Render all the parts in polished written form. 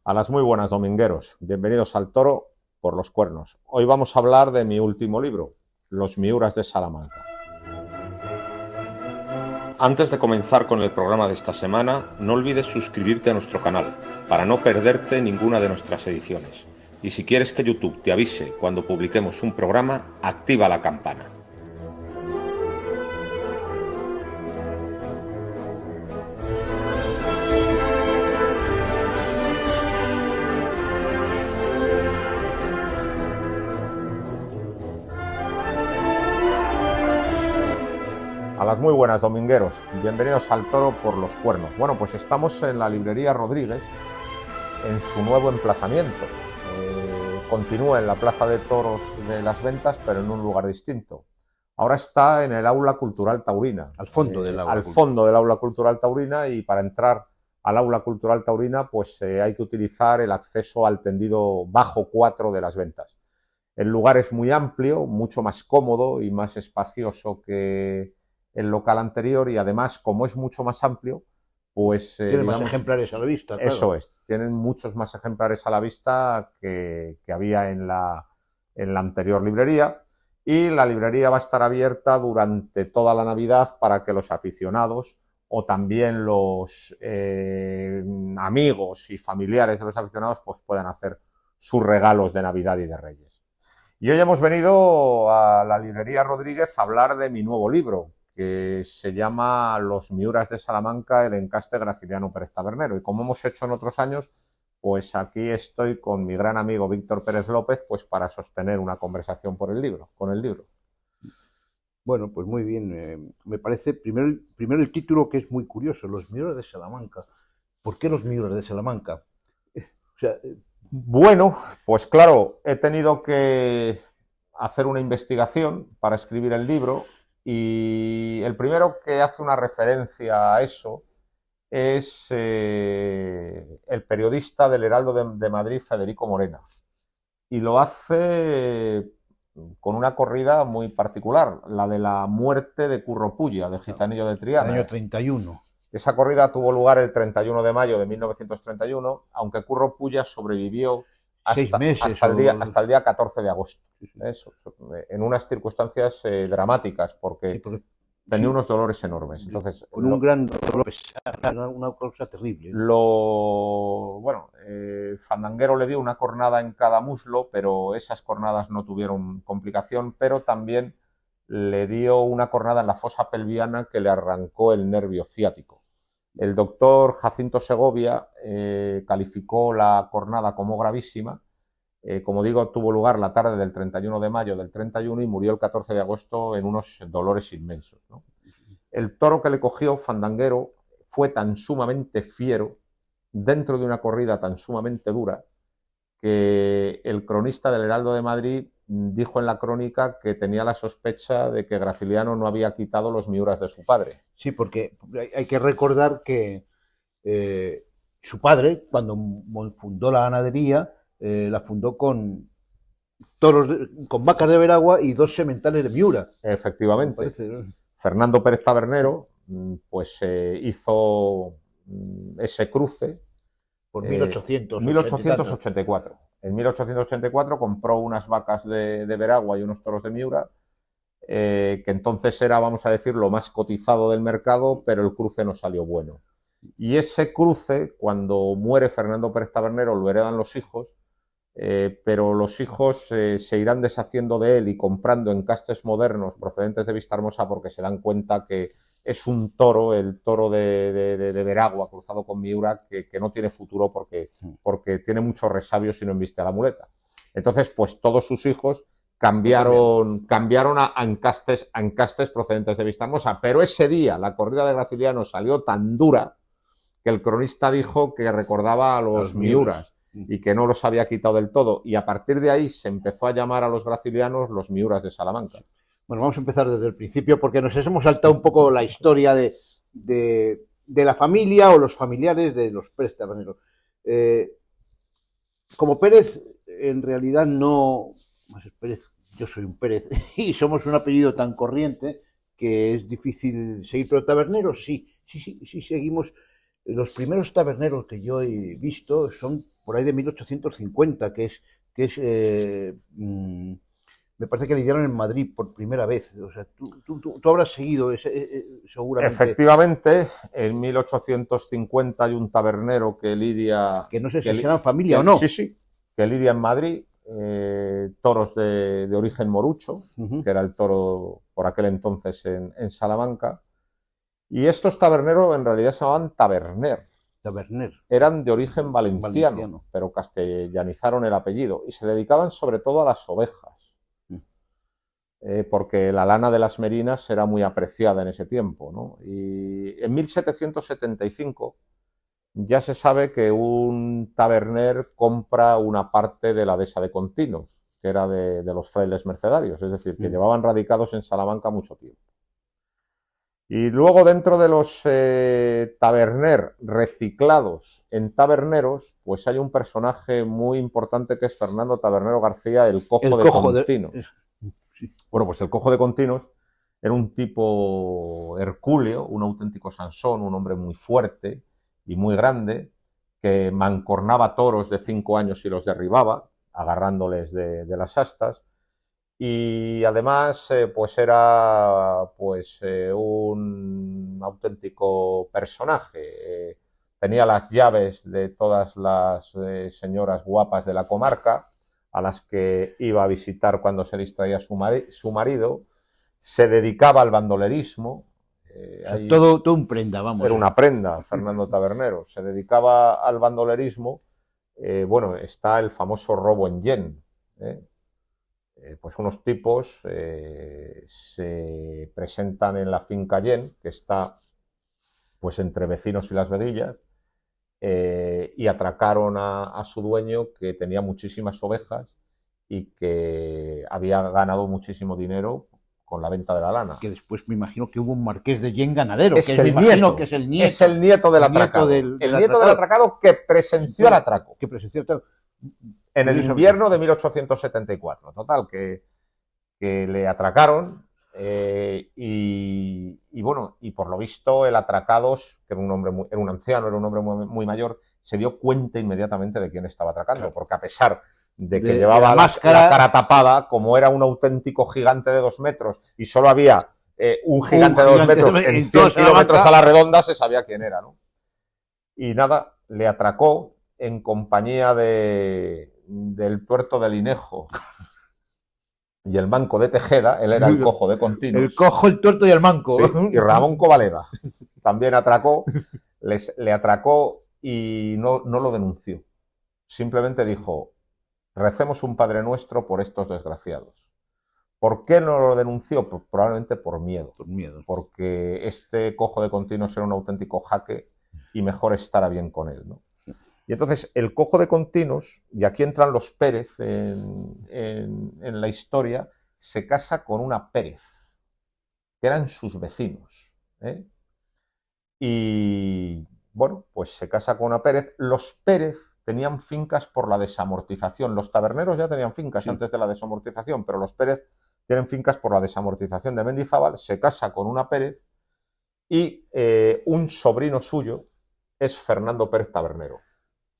A las muy buenas, domingueros. Bienvenidos al Toro por los Cuernos. Hoy vamos a hablar de mi último libro, Los Miuras de Salamanca. Antes de comenzar con el programa de esta semana, no olvides suscribirte a nuestro canal para no perderte ninguna de nuestras ediciones. Y si quieres que YouTube te avise cuando publiquemos un programa, activa la campana. A las muy buenas, domingueros. Bienvenidos al Toro por los Cuernos. Bueno, pues estamos en la librería Rodríguez, en su nuevo emplazamiento. Continúa en la Plaza de Toros de las Ventas, pero en un lugar distinto. Ahora está en el Aula Cultural Taurina. Al fondo del aula. Al fondo del Aula Cultural Taurina, y para entrar al Aula Cultural Taurina pues hay que utilizar el acceso al tendido bajo 4 de las Ventas. El lugar es muy amplio, mucho más cómodo y más espacioso que el local anterior, y además, como es mucho más amplio, pues tiene más ejemplares a la vista. Claro. Eso es, tienen muchos más ejemplares a la vista que había en la anterior librería, y la librería va a estar abierta durante toda la Navidad para que los aficionados o también los amigos y familiares de los aficionados pues puedan hacer sus regalos de Navidad y de Reyes. Y hoy hemos venido a la librería Rodríguez a hablar de mi nuevo libro, que se llama Los Miuras de Salamanca, el encaste Graciliano Pérez Tabernero. Y como hemos hecho en otros años, pues aquí estoy con mi gran amigo Víctor Pérez López, pues para sostener una conversación con el libro. Bueno, pues muy bien. Me parece, primero el título, que es muy curioso, Los Miuras de Salamanca. ¿Por qué los Miuras de Salamanca? Bueno, pues claro, he tenido que hacer una investigación para escribir el libro, y el primero que hace una referencia a eso es el periodista del Heraldo de Madrid, Federico Morena, y lo hace con una corrida muy particular, la de la muerte de Curro Pulla, de Gitanillo de Triana. El año 31. Esa corrida tuvo lugar el 31 de mayo de 1931, aunque Curro Pulla sobrevivió hasta el día 14 de agosto. Eso, en unas circunstancias dramáticas, porque tenía unos dolores enormes. Entonces, con un gran dolor, una cosa terrible. Fandanguero le dio una cornada en cada muslo, pero esas cornadas no tuvieron complicación, pero también le dio una cornada en la fosa pelviana que le arrancó el nervio ciático. El doctor Jacinto Segovia calificó la cornada como gravísima. Como digo, tuvo lugar la tarde del 31 de mayo del 31 y murió el 14 de agosto en unos dolores inmensos, ¿no? El toro que le cogió Fandanguero fue tan sumamente fiero, dentro de una corrida tan sumamente dura, que el cronista del Heraldo de Madrid dijo en la crónica que tenía la sospecha de que Graciliano no había quitado los miuras de su padre. Sí, porque hay que recordar que su padre, cuando fundó la ganadería, la fundó con toros, con vacas de Veragua y 2 sementales de Miura. Efectivamente. Fernando Pérez Tabernero pues hizo ese cruce por 1884. En 1884 compró unas vacas de Veragua y unos toros de Miura, que entonces era, vamos a decir, lo más cotizado del mercado, pero el cruce no salió bueno. Y ese cruce, cuando muere Fernando Pérez Tabernero, lo heredan los hijos, pero los hijos se irán deshaciendo de él y comprando encastes modernos procedentes de Vistahermosa, porque se dan cuenta que es un toro, el toro de Veragua cruzado con Miura, que no tiene futuro porque tiene muchos resabios si no embiste a la muleta. Entonces, pues todos sus hijos cambiaron a encastes procedentes de Vistahermosa. Pero ese día la corrida de Graciliano salió tan dura que el cronista dijo que recordaba a los Miuras y que no los había quitado del todo. Y a partir de ahí se empezó a llamar a los gracilianos los Miuras de Salamanca. Bueno, vamos a empezar desde el principio, porque nos hemos saltado un poco la historia de la familia o los familiares de los Pérez Taberneros. Como Pérez, en realidad no... Pérez, yo soy un Pérez y somos un apellido tan corriente que es difícil seguir. Pero taberneros sí seguimos. Los primeros taberneros que yo he visto son por ahí de 1850, me parece que le dieron en Madrid por primera vez. O sea, tú habrás seguido seguramente. Efectivamente, en 1850 hay un tabernero que lidia... Que no sé si será familia o no. Sí, que lidia en Madrid toros de origen morucho, que era el toro por aquel entonces en Salamanca. Y estos taberneros en realidad se llamaban taberner. Eran de origen valenciano, pero castellanizaron el apellido y se dedicaban sobre todo a las ovejas. Porque la lana de las merinas era muy apreciada en ese tiempo, ¿no? Y en 1775 ya se sabe que un taberner compra una parte de la dehesa de Continos, que era de los frailes mercedarios, es decir, que llevaban radicados en Salamanca mucho tiempo. Y luego dentro de los taberner reciclados en taberneros, pues hay un personaje muy importante que es Fernando Tabernero García, el cojo de Continos. Bueno, pues el cojo de Continos era un tipo hercúleo, un auténtico Sansón, un hombre muy fuerte y muy grande, que mancornaba toros de 5 años y los derribaba, agarrándoles de las astas. Y además, pues era un auténtico personaje. Tenía las llaves de todas las señoras guapas de la comarca, a las que iba a visitar cuando se distraía su marido, se dedicaba al bandolerismo. O sea, todo un prenda, vamos. Era una prenda, Fernando Tabernero. Se dedicaba al bandolerismo. Bueno, está el famoso robo en Yen. Pues unos tipos se presentan en la finca Yen, que está pues entre Vecinos y Las Vedillas, y atracaron a su dueño, que tenía muchísimas ovejas y que había ganado muchísimo dinero con la venta de la lana. Que después me imagino que hubo un marqués de Yen ganadero, es el nieto del atracado. El nieto del atracado que presenció el atraco. En el invierno de 1874. Total, que le atracaron. Y bueno, y por lo visto el atracado, que era un hombre era un anciano, era un hombre muy mayor, se dio cuenta inmediatamente de quién estaba atracando, claro, porque a pesar de que llevaba la cara tapada, como era un auténtico gigante de 2 metros y solo había un gigante de 2 metros en 100 kilómetros a la redonda, se sabía quién era, ¿no? Y nada, le atracó en compañía del tuerto del Hinejo y el manco de Tejeda. Él era el cojo de Continos. El cojo, el tuerto y el manco. Sí, y Ramón Covaleda también atracó, le atracó y no lo denunció. Simplemente dijo: recemos un Padre Nuestro por estos desgraciados. ¿Por qué no lo denunció? Pues probablemente por miedo. Porque este cojo de Continos era un auténtico jaque y mejor estar a bien con él, ¿no? Y entonces el cojo de Continos, y aquí entran los Pérez en la historia, se casa con una Pérez, que eran sus vecinos, ¿eh? Y bueno, pues se casa con una Pérez. Los Pérez tenían fincas por la desamortización. Los taberneros ya tenían fincas antes de la desamortización, pero los Pérez tienen fincas por la desamortización de Mendizábal. Se casa con una Pérez y un sobrino suyo es Fernando Pérez Tabernero.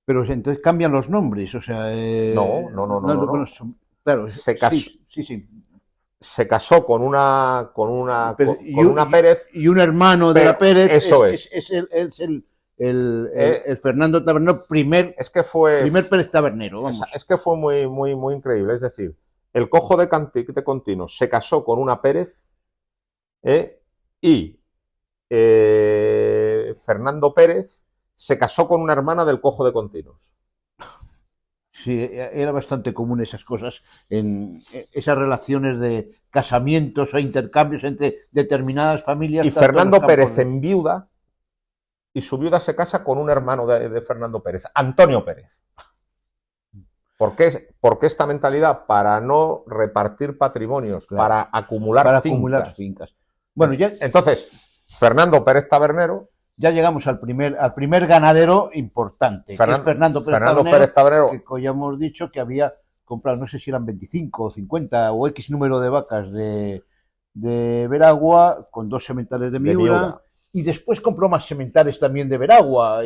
Pero entonces cambian los nombres, o sea... No. Bueno, claro, se casó, sí. Se casó con una Pérez. Y un hermano de la Pérez. Eso es el Fernando Tabernero, primer Pérez Tabernero. Vamos. Es que fue muy increíble. Es decir, el cojo de Continos se casó con una Pérez y Fernando Pérez se casó con una hermana del cojo de Continos. Sí, era bastante común esas cosas, en esas relaciones de casamientos o intercambios entre determinadas familias. Y Fernando Pérez enviuda, y su viuda se casa con un hermano de Fernando Pérez, Antonio Pérez. ¿Por qué esta mentalidad? Para no repartir patrimonios, claro, para acumular fincas. Bueno, ya... Entonces, Fernando Pérez Tabernero. Ya llegamos al primer ganadero importante, que es Fernando Pérez Tabernero, que ya hemos dicho que había comprado, no sé si eran 25 o 50 o X número de vacas de Veragua, con 2 sementales de Miura, y después compró más sementales también de Veragua.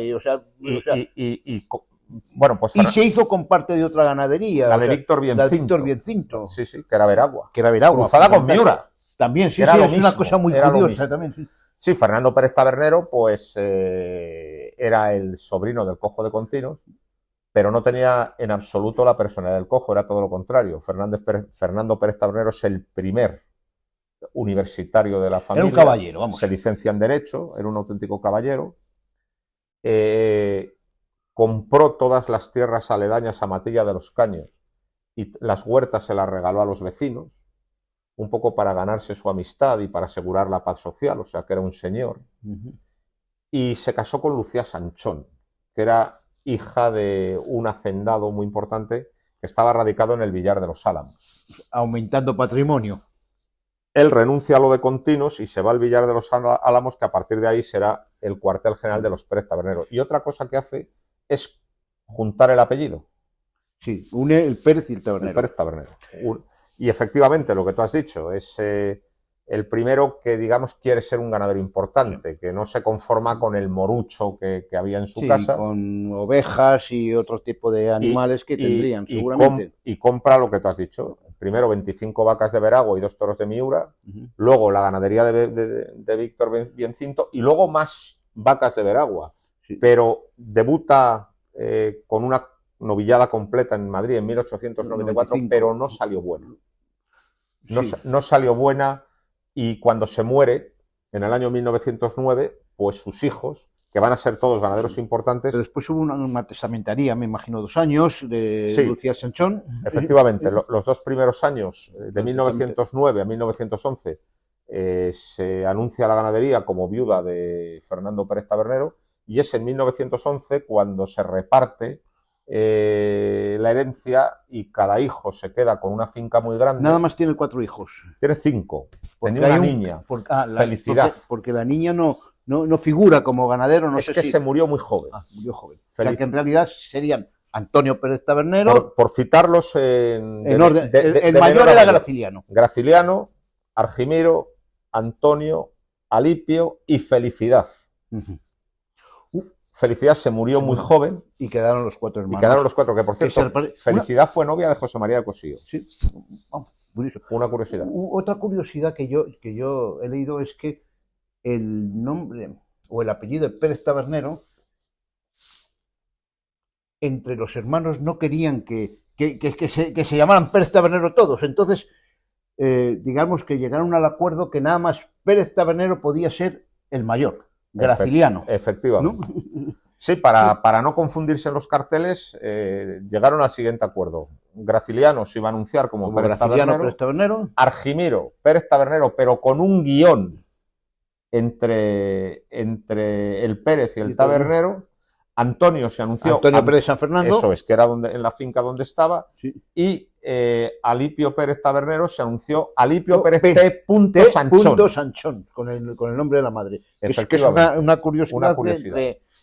Bueno, pues Y se hizo con parte de otra ganadería. la de Víctor La de Víctor Biencinto. Biencinto. Sí, sí, que era Veragua. Que era Veragua. Cruzada con Miura. También, sí, Era sí, lo es una mismo, cosa muy era lo curiosa mismo. también. Sí. Sí, Fernando Pérez Tabernero, pues era el sobrino del Cojo de Continos, pero no tenía en absoluto la personalidad del Cojo, era todo lo contrario. Fernando Pérez Tabernero es el primer universitario de la familia. Era un caballero, vamos. Se licencia en Derecho, era un auténtico caballero. Compró todas las tierras aledañas a Matilla de los Caños y las huertas se las regaló a los vecinos, un poco para ganarse su amistad y para asegurar la paz social, o sea que era un señor. Y se casó con Lucía Sanchón, que era hija de un hacendado muy importante que estaba radicado en el Villar de los Álamos. Aumentando patrimonio. Él renuncia a lo de Continos y se va al Villar de los Álamos, que a partir de ahí será el cuartel general de los Pérez Tabernero. Y otra cosa que hace es juntar el apellido. Sí, une el Pérez y el Tabernero. El Pérez Tabernero. Y efectivamente, lo que tú has dicho, es el primero que, digamos, quiere ser un ganadero importante, que no se conforma con el morucho que había en su casa. Con ovejas y otro tipo de animales que tendrían, seguramente. Y compra lo que tú has dicho. Primero 25 vacas de Veragua y 2 toros de Miura, luego la ganadería de Víctor Biencinto y luego más vacas de Veragua. Sí. Pero debuta con una novillada completa en Madrid en 1894, 95. Pero no salió buena. No salió buena, y cuando se muere, en el año 1909, pues sus hijos, que van a ser todos ganaderos importantes... Pero después hubo una testamentaría, me imagino, 2 años, de Lucía Sanchón. Efectivamente, los 2 primeros años, de 1909 a 1911, se anuncia la ganadería como viuda de Fernando Pérez Tabernero, y es en 1911 cuando se reparte la herencia y cada hijo se queda con una finca muy grande. Nada más tiene 4 hijos. Tiene 5. Tenía una niña. Felicidad. Porque la niña no figura como ganadero. No es sé que si... se murió muy joven. Murió joven. O sea, que en realidad serían Antonio Pérez Tabernero. Por citarlos en orden. El mayor era Graciliano. Graciliano, Argimiro, Antonio, Alipio y Felicidad. Felicidad se murió muy joven. Y quedaron los 4 hermanos. Y quedaron los 4, que por cierto, Felicidad fue novia de José María de Cosío. Sí. Una curiosidad. Otra curiosidad que yo he leído es que el nombre o el apellido de Pérez Tabernero, entre los hermanos no querían que se llamaran Pérez Tabernero todos. Entonces, digamos que llegaron al acuerdo que nada más Pérez Tabernero podía ser el mayor. Graciliano. Efectivamente. ¿No? Sí, para no confundirse en los carteles, llegaron al siguiente acuerdo. Graciliano se iba a anunciar como Pérez Tabernero. Argimiro, Pérez Tabernero, pero con un guión entre el Pérez y el Tabernero. Antonio se anunció. Antonio Pérez San Fernando. Eso es, que era en la finca donde estaba. Sí. Y Alipio Pérez Tabernero se anunció Alipio Pérez T. Sanchón, con el nombre de la madre. Es que es una curiosidad.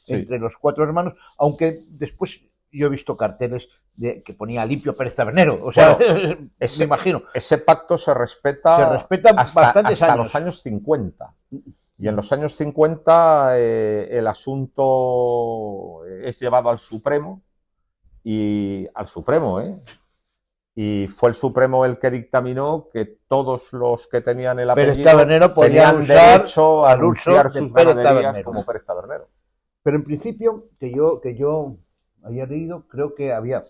Entre los 4 hermanos, aunque después yo he visto carteles que ponía Alipio Pérez Tabernero. O sea, bueno, me imagino. Ese pacto se respeta hasta los años 50. Y en los años 50 el asunto es llevado al Supremo, y fue el Supremo el que dictaminó que todos los que tenían el apellido Pérez Tabernero tenían derecho a anunciar sus ganaderías como Pérez Tabernero. Pero en principio, que yo había leído, creo que había,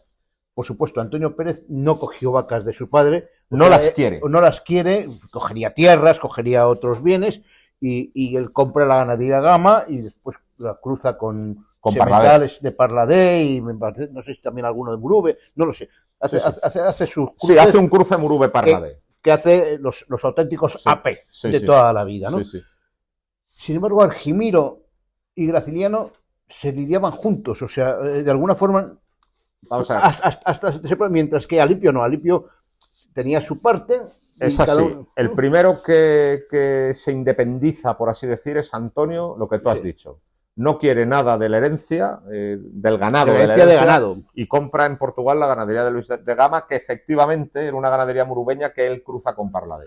por supuesto, Antonio Pérez no cogió vacas de su padre. No las quiere. No las quiere, cogería tierras, cogería otros bienes, y él compra la ganadería Gama y después la cruza con sementales de Parladé y no sé si también alguno de Murube, no lo sé. Hace sus cruces. Sí, hace un cruce Murube-Parladé. Que hace los auténticos AP de toda la vida, ¿no? Sí. Sin embargo, Argimiro y Graciliano se lidiaban juntos, o sea, de alguna forma, vamos a ver. Mientras que Alipio tenía su parte. Es así. El primero que se independiza, por así decir, es Antonio, lo que tú has dicho. No quiere nada de la herencia, del ganado. De la herencia de ganado. Y compra en Portugal la ganadería de Luis de Gama, que efectivamente era una ganadería murubeña que él cruza con Parladé.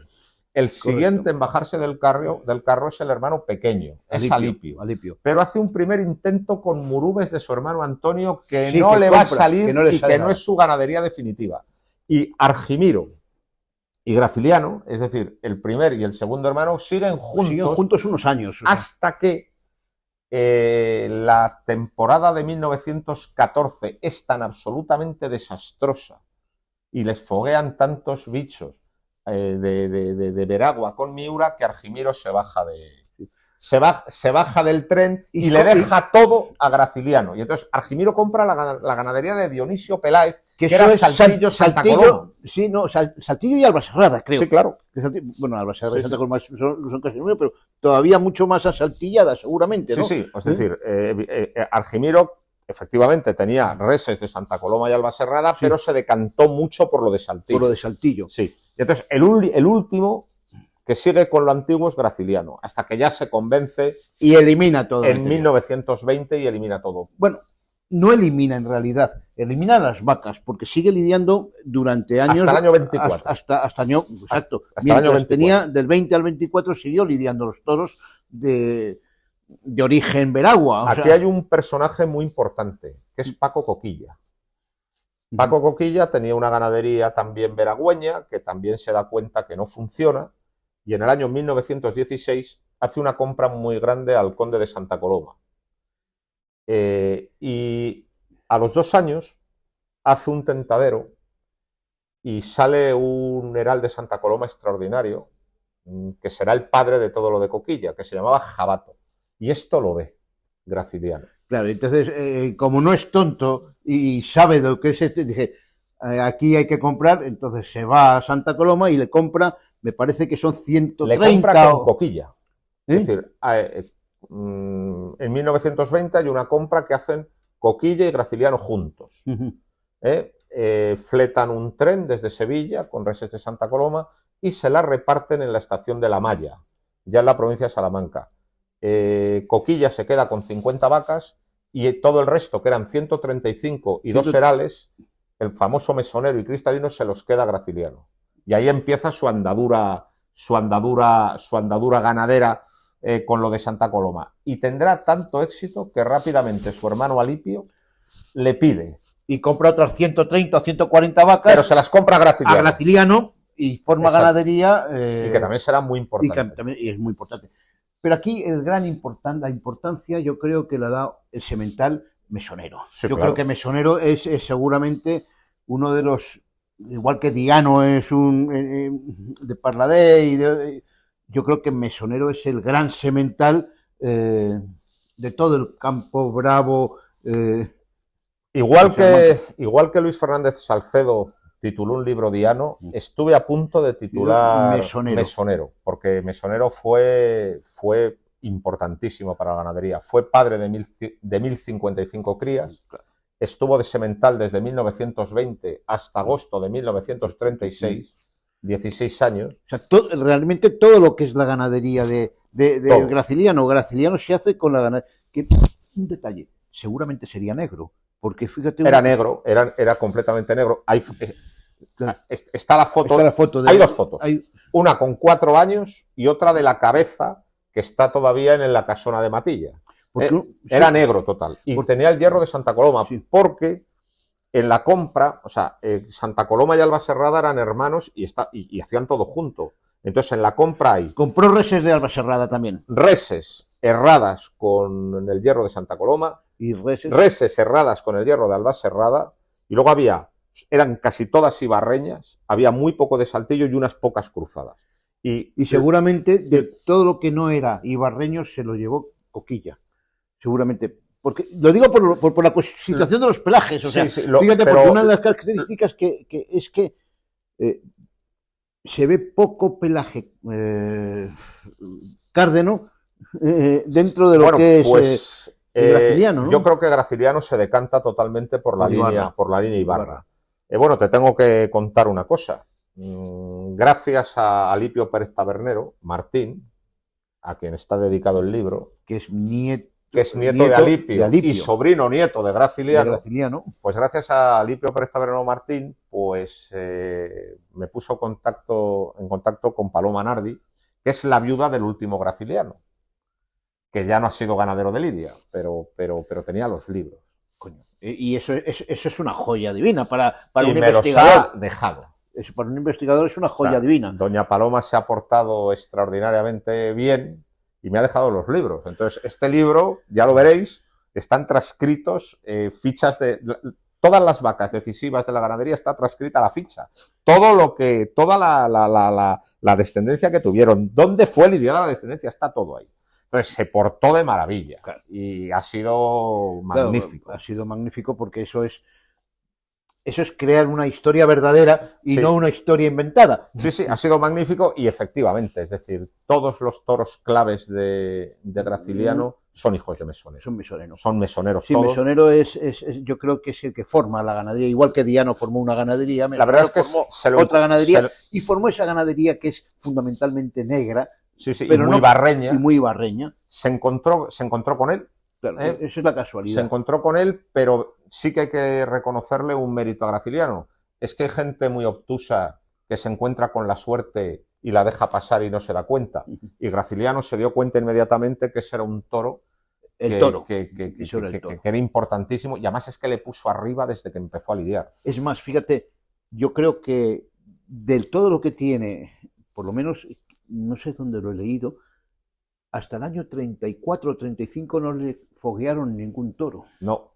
El siguiente en bajarse del carro es el hermano pequeño, es Alipio. Pero hace un primer intento con Murubes de su hermano Antonio que no le va a salir y que no es su ganadería definitiva. Y Argimiro y Graciliano, es decir, el primer y el segundo hermano, siguen juntos unos años. Hasta que la temporada de 1914 es tan absolutamente desastrosa y les foguean tantos bichos de Veragua con Miura que Argimiro se baja del tren y le deja todo a Graciliano. Y entonces Argimiro compra la ganadería de Dionisio Peláez, que era Saltillo, Santa Coloma. Sí, no, Saltillo y Albaserrada, creo. Sí, claro. Bueno, Albaserrada y Santa Coloma son casi lo mismo, pero todavía mucho más asaltillada, seguramente, ¿no? Sí, es decir, Argimiro efectivamente tenía reses de Santa Coloma y Albaserrada, pero se decantó mucho por lo de Saltillo. Por lo de Saltillo. Sí. Y entonces el último que sigue con lo antiguo es Graciliano, hasta que ya se convence y elimina todo. En 1920 y elimina todo. Bueno, no elimina en realidad, elimina las vacas, porque sigue lidiando durante años. Hasta el año 24. Hasta año, exacto. Hasta el año 24. Tenía del 20 al 24 siguió lidiando los toros de origen Veragua. Aquí hay un personaje muy importante, que es Paco Coquilla. Paco Coquilla tenía una ganadería también veragüeña, que también se da cuenta que no funciona, y en el año 1916 hace una compra muy grande al conde de Santa Coloma. Y a los 2 años hace un tentadero y sale un heral de Santa Coloma extraordinario, que será el padre de todo lo de Coquilla, que se llamaba Jabato. Y esto lo ve Graciliano. Claro, entonces, como no es tonto y sabe lo que es esto, dije, aquí hay que comprar, entonces se va a Santa Coloma y le compra, me parece que son 130. Le compra con Coquilla. Es decir, en 1920 hay una compra que hacen Coquilla y Graciliano juntos. Fletan un tren desde Sevilla con reses de Santa Coloma y se la reparten en la estación de La Maya, ya en la provincia de Salamanca. Coquilla se queda con 50 vacas y todo el resto, que eran 135 y 2 herales, el famoso mesonero y cristalino, se los queda Graciliano. Y ahí empieza su andadura ganadera con lo de Santa Coloma. Y tendrá tanto éxito que rápidamente su hermano Alipio le pide. Y compra otras 130 o 140 vacas. Pero se las compra a Graciliano y forma ganadería. Y que también será muy importante. Y es muy importante. Pero aquí la importancia yo creo que la da el semental mesonero. Sí, yo creo que mesonero es seguramente uno de los, igual que Diano es un de Parladé, yo creo que mesonero es el gran semental de todo el campo bravo. Igual que Luis Fernández Salcedo tituló un libro Diano, estuve a punto de titular Mesonero, porque Mesonero fue importantísimo para la ganadería. Fue padre de 1055 crías, estuvo de semental desde 1920 hasta agosto de 1936, 16 años. O sea, realmente todo lo que es la ganadería de Graciliano. Graciliano se hace con la ganadería. Un detalle, seguramente sería negro. Porque fíjate. Era negro, era completamente negro. Está la foto. Hay 2 fotos. Una con 4 años y otra de la cabeza, que está todavía en la casona de Matilla. Era negro total. Y tenía el hierro de Santa Coloma, porque en la compra, o sea, Santa Coloma y Albaserrada eran hermanos y hacían todo junto. Entonces en la compra hay. Compró reses de Albaserrada también. Reses herradas con el hierro de Santa Coloma. Y reses cerradas con el hierro de Albaserrada, y luego eran casi todas ibarreñas, había muy poco de Saltillo y unas pocas cruzadas. Y seguramente de todo lo que no era ibarreño se lo llevó Coquilla, seguramente. Porque lo digo por la situación de los pelajes, o sea, fíjate, porque una de las características que es que se ve poco pelaje cárdeno dentro de lo que es... Graciliano, ¿no? Yo creo que Graciliano se decanta totalmente por la línea Ibarra. Bueno, te tengo que contar una cosa. Gracias a Alipio Pérez Tabernero, Martín, a quien está dedicado el libro, que es nieto que es nieto de Alipio y sobrino nieto de Graciliano. Pues gracias a Alipio Pérez Taberno Martín, pues me puso en contacto con Paloma Nardi, que es la viuda del último Graciliano, que ya no ha sido ganadero de Lidia, pero tenía los libros. Coño. Y eso es una joya divina para un investigador. Los ha dejado. Para un investigador es una joya divina. Doña Paloma se ha portado extraordinariamente bien y me ha dejado los libros. Entonces, este libro, ya lo veréis, están transcritos fichas de... Todas las vacas decisivas de la ganadería está transcrita la ficha. Toda la descendencia que tuvieron, dónde fue lidiada la descendencia, está todo ahí. Entonces se portó de maravilla y ha sido magnífico. Claro, ha sido magnífico porque eso es crear una historia verdadera y no una historia inventada. Sí, ha sido magnífico y efectivamente, es decir, todos los toros claves de Graciliano son hijos de mesoneros. Son mesoneros sí, todos. Mesonero yo creo que es el que forma la ganadería, igual que Diano formó una ganadería, la verdad es que formó otra ganadería y formó esa ganadería que es fundamentalmente negra. Sí, pero y muy barreña. Y muy barreña. Se encontró con él. Claro, esa es la casualidad. Se encontró con él, pero sí que hay que reconocerle un mérito a Graciliano. Es que hay gente muy obtusa que se encuentra con la suerte y la deja pasar y no se da cuenta. Y Graciliano se dio cuenta inmediatamente que ese era un toro. Que era importantísimo. Y además es que le puso arriba desde que empezó a lidiar. Es más, fíjate, yo creo que del todo lo que tiene, por lo menos... No sé dónde lo he leído, hasta el año 34 o 35 no le foguearon ningún toro. No.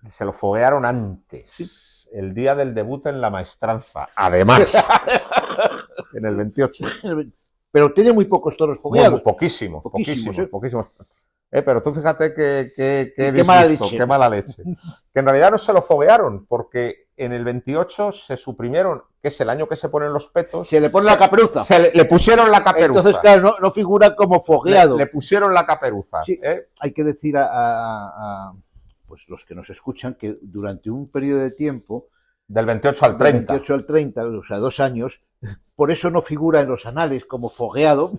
Se lo foguearon antes. ¿Sí? El día del debut en la maestranza. Además. En el 28. Pero tiene muy pocos toros fogueados. Poquísimos. Pero tú fíjate qué mala leche. Que en realidad no se lo foguearon, porque en el 28 se suprimieron, que es el año que se ponen los petos. Se le pone la caperuza. Le pusieron la caperuza. Entonces, claro, no figura como fogueado. Le pusieron la caperuza. Sí, hay que decir pues los que nos escuchan que durante un periodo de tiempo... Del 28 al 30. Del 28 al 30, o sea, 2 años, por eso no figura en los anales como fogueado.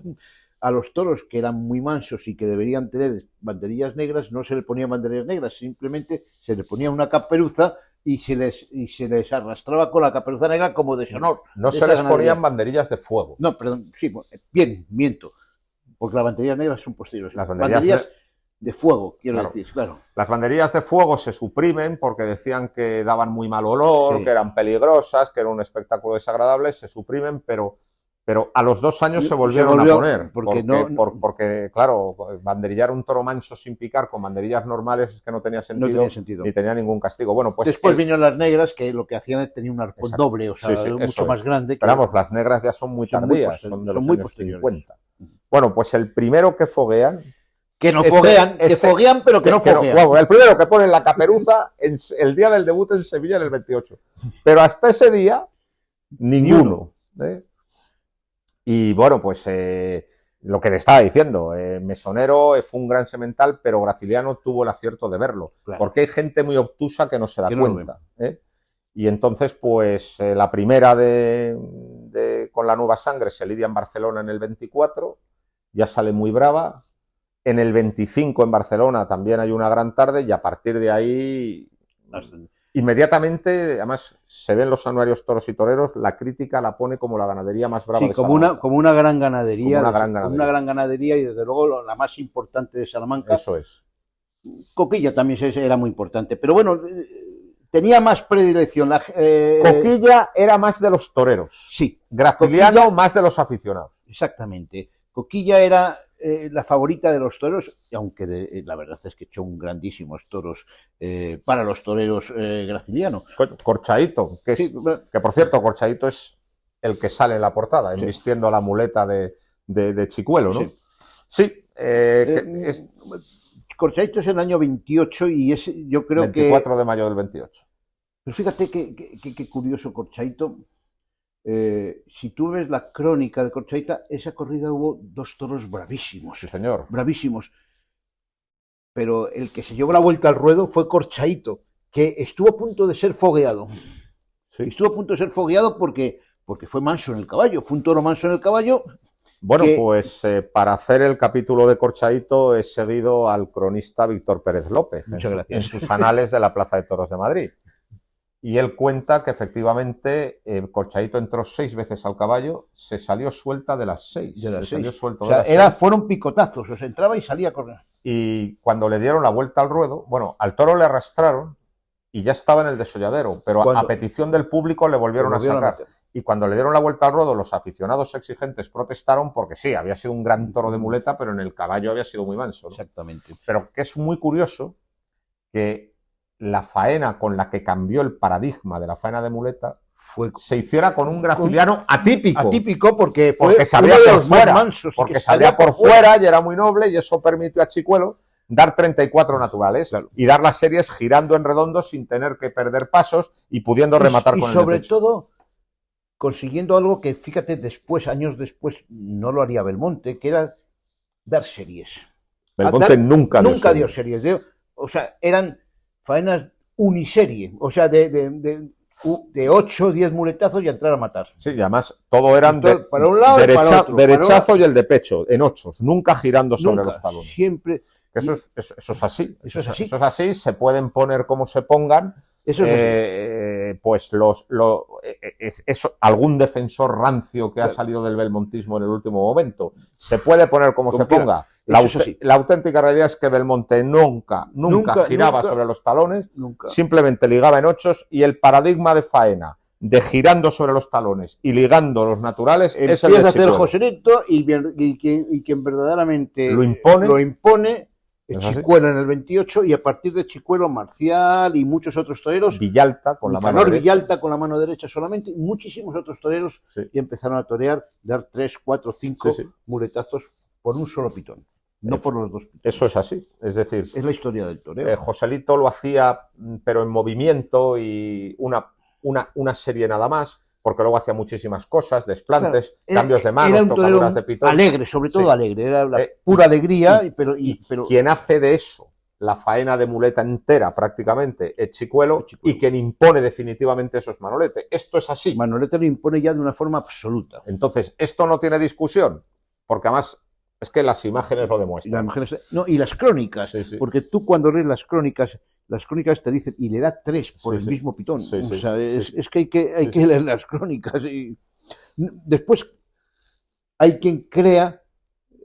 A los toros que eran muy mansos y que deberían tener banderillas negras, no se le ponían banderillas negras, simplemente se le ponía una caperuza y se les arrastraba con la caperuza negra como deshonor. No se les ponían banderillas de fuego. No, perdón, sí, bien, miento, porque las banderillas negras son posteriores. Las banderillas de fuego, quiero decir, claro. Las banderillas de fuego se suprimen porque decían que daban muy mal olor, que eran peligrosas, que era un espectáculo desagradable, se suprimen, pero a los 2 años se volvieron a poner, porque, claro, banderillar un toro manso sin picar con banderillas normales es que no tenía sentido, ni tenía ningún castigo. Bueno, pues después vinieron las negras, que lo que hacían es tener un arpón doble, o sea, mucho más grande. Pero vamos, las negras ya son muy tardías, son de los años 50. Bueno, pues el primero que foguean... Que no foguean, que foguean, pero que no foguean. El primero que pone la caperuza el día del debut en Sevilla en el 28. Pero hasta ese día, ninguno. Y bueno, pues lo que le estaba diciendo, Mesonero fue un gran semental, pero Graciliano tuvo el acierto de verlo. Claro. Porque hay gente muy obtusa que no se da cuenta. Y entonces, pues la primera con la nueva sangre se lidia en Barcelona en el 24, ya sale muy brava. En el 25 en Barcelona también hay una gran tarde y a partir de ahí... Inmediatamente, además, se ven los anuarios Toros y Toreros, la crítica la pone como la ganadería más brava de Salamanca. Como una gran ganadería. Una gran ganadería y desde luego la más importante de Salamanca. Eso es. Coquilla también era muy importante, pero bueno, tenía más predilección. Coquilla era más de los toreros. Sí. Graciliano Coquilla, más de los aficionados. Exactamente. Coquilla era la favorita de los toros, aunque la verdad es que echó un grandísimos toros para los toreros Graciliano. Corchaito, que por cierto, Corchaito es el que sale en la portada, embistiendo la muleta de Chicuelo, ¿no? Sí. Corchaito es el año 28 y es, yo creo 24 de mayo del 28. Pero fíjate qué curioso Corchaito. Si tú ves la crónica de Corchaita, esa corrida hubo 2 toros bravísimos. Sí, señor. Bravísimos. Pero el que se llevó la vuelta al ruedo fue Corchaito, que estuvo a punto de ser fogueado. Sí. Estuvo a punto de ser fogueado porque fue manso en el caballo. Fue un toro manso en el caballo Bueno, pues para hacer el capítulo de Corchaíto he seguido al cronista Víctor Pérez López en sus anales de la Plaza de Toros de Madrid. Y él cuenta que efectivamente Corchaíto entró 6 veces al caballo, se salió suelta de las 6. Salió suelto o sea, fueron picotazos, o sea, entraba y salía a correr. Y cuando le dieron la vuelta al ruedo, bueno, al toro le arrastraron y ya estaba en el desolladero, pero a petición del público le volvieron a sacar. Y cuando le dieron la vuelta al ruedo, los aficionados exigentes protestaron porque sí, había sido un gran toro de muleta, pero en el caballo había sido muy manso, ¿no? Exactamente. Pero que es muy curioso que la faena con la que cambió el paradigma de la faena de muleta se hiciera con un graciliano atípico. Atípico porque salía por fuera. Porque salía por fuera y era muy noble, y eso permitió a Chicuelo dar 34 naturales, claro, y dar las series girando en redondo sin tener que perder pasos y pudiendo rematar con el sobre pecho. Todo consiguiendo algo que, fíjate, después, años después, no lo haría Belmonte, que era dar series. Belmonte nunca dio series. O sea, eran faenas uniserie, o sea, de 8 o 10 muletazos y entrar a matar. Sí, y además todo eran para un lado derechazo y el de pecho, en 8, nunca girando sobre los talones. Siempre. Eso es así. Eso es así. Eso es así, se pueden poner como se pongan. Eso es pues algún defensor rancio que ha salido del belmontismo en el último momento se puede poner como se ponga. La auténtica realidad es que Belmonte nunca giraba sobre los talones, simplemente ligaba en 8 y el paradigma de faena de girando sobre los talones y ligando los naturales es el de Chicuelo. Empieza a hacer Joselito y quien verdaderamente lo impone es Chicuelo en el 28, y a partir de Chicuelo, Marcial y muchos otros toreros. Villalta con la mano derecha. Villalta con la mano derecha solamente, y muchísimos otros toreros y empezaron a torear, dar 3, 4, 5 muletazos por un solo pitón, no por los 2 pitones. Eso es así, es decir... Es la historia del toreo. Joselito lo hacía, pero en movimiento y una serie nada más, porque luego hacía muchísimas cosas, desplantes, cambios de manos, tocaduras de pitón. Alegre, sobre todo alegre, era la pura alegría. Pero quien hace de eso la faena de muleta entera prácticamente es Chicuelo, y quien impone definitivamente eso es Manolete. Esto es así. Manolete lo impone ya de una forma absoluta. Entonces, esto no tiene discusión, porque además es que las imágenes lo demuestran. Y las crónicas, porque tú cuando lees las crónicas te dicen, y le da 3 por el mismo pitón. Es que hay que leer las crónicas. Y después hay quien crea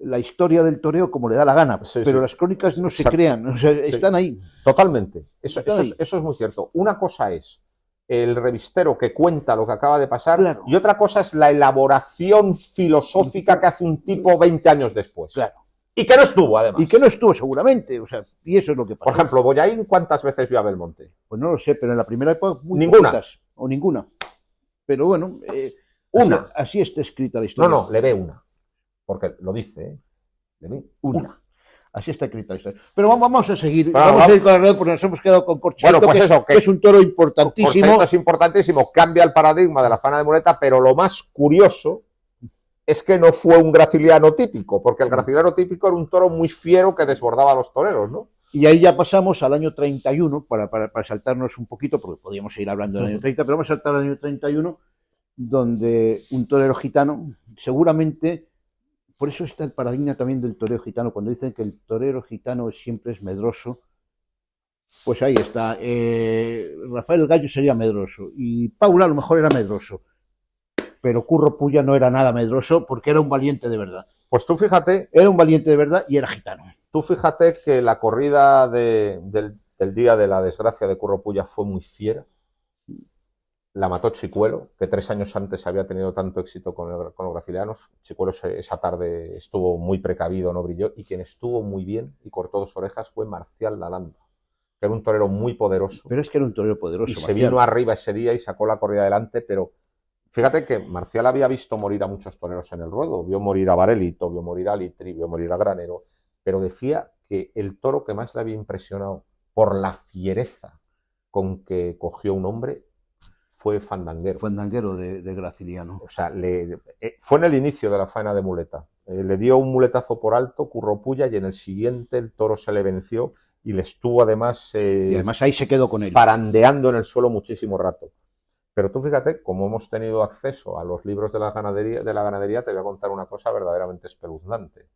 la historia del toreo como le da la gana, pero las crónicas no se crean, o sea, están ahí. Totalmente, eso es muy cierto. Una cosa es el revistero que cuenta lo que acaba de pasar, y otra cosa es la elaboración filosófica que hace un tipo 20 años después. Claro. Y que no estuvo, además. Y que no estuvo, seguramente. O sea, y eso es lo que pasa. Por ejemplo, Bollaín, ¿cuántas veces vio a Belmonte? Pues no lo sé, pero en la primera época ninguna. Poquitas, o ninguna. Pero bueno, una. Así está escrita la historia. No, le ve una. Porque lo dice, le ve una. Así está escrita la historia. Pero vamos a seguir. Vamos a ir con el red, porque nos hemos quedado con Corchaíto, bueno, pues que es un toro importantísimo. Corchaíto es importantísimo, cambia el paradigma de la faena de muleta, pero lo más curioso es que no fue un graciliano típico, porque el graciliano típico era un toro muy fiero que desbordaba a los toreros, ¿no? Y ahí ya pasamos al año 31, para saltarnos un poquito, porque podríamos seguir hablando del año 30, pero vamos a saltar al año 31, donde un torero gitano, seguramente, por eso está el paradigma también del torero gitano, cuando dicen que el torero gitano siempre es medroso, pues ahí está. Rafael el Gallo sería medroso, y Paula a lo mejor era medroso, pero Curro Pulla no era nada medroso porque era un valiente de verdad. Pues tú fíjate... Era un valiente de verdad y era gitano. Tú fíjate que la corrida del día de la desgracia de Curro Pulla fue muy fiera. La mató Chicuelo, que 3 años antes había tenido tanto éxito con los gracilianos. Chicuelo esa tarde estuvo muy precavido, no brilló, y quien estuvo muy bien y cortó 2 orejas fue Marcial Lalanda, que era un torero muy poderoso. Pero es que era un torero poderoso. Y se vino arriba ese día y sacó la corrida adelante, pero... Fíjate que Marcial había visto morir a muchos toreros en el ruedo, vio morir a Varelito, vio morir a Litri, vio morir a Granero, pero decía que el toro que más le había impresionado por la fiereza con que cogió un hombre fue Fandanguero. Fandanguero de Graciliano. O sea, fue en el inicio de la faena de muleta. Le dio un muletazo por alto, Curro Pulla, y en el siguiente el toro se le venció y le estuvo además... y además ahí se quedó con él. Farandeando en el suelo muchísimo rato. Pero tú fíjate, como hemos tenido acceso a los libros de la ganadería, te voy a contar una cosa verdaderamente espeluznante.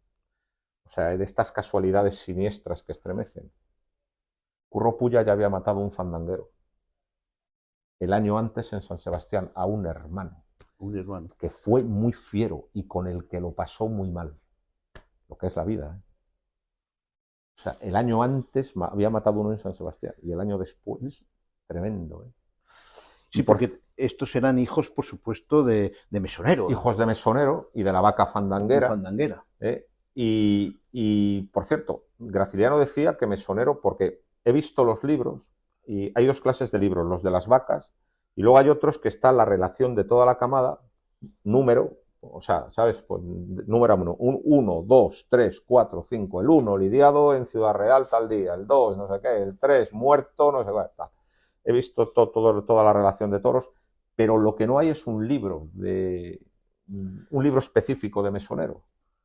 O sea, de estas casualidades siniestras que estremecen. Curro Pulla ya había matado a un fandanguero el año antes en San Sebastián, a un hermano. Un hermano. Que fue muy fiero y con el que lo pasó muy mal. Lo que es la vida, ¿eh? O sea, el año antes había matado uno en San Sebastián y el año después, tremendo, ¿eh? Sí, porque estos eran hijos, por supuesto, de mesonero. Hijos de mesonero y de la vaca fandanguera. Fandanguera. Y, por cierto, Graciliano decía que mesonero, porque he visto los libros, y hay dos clases de libros, los de las vacas, y luego hay otros que está la relación de toda la camada, número, o sea, ¿sabes? Pues, número 1, 2, 3, 4, 5, el 1 lidiado en Ciudad Real tal día, el 2, no sé qué, el 3 muerto, no sé qué, tal. He visto toda la relación de toros, pero lo que no hay es un libro específico de mesonero.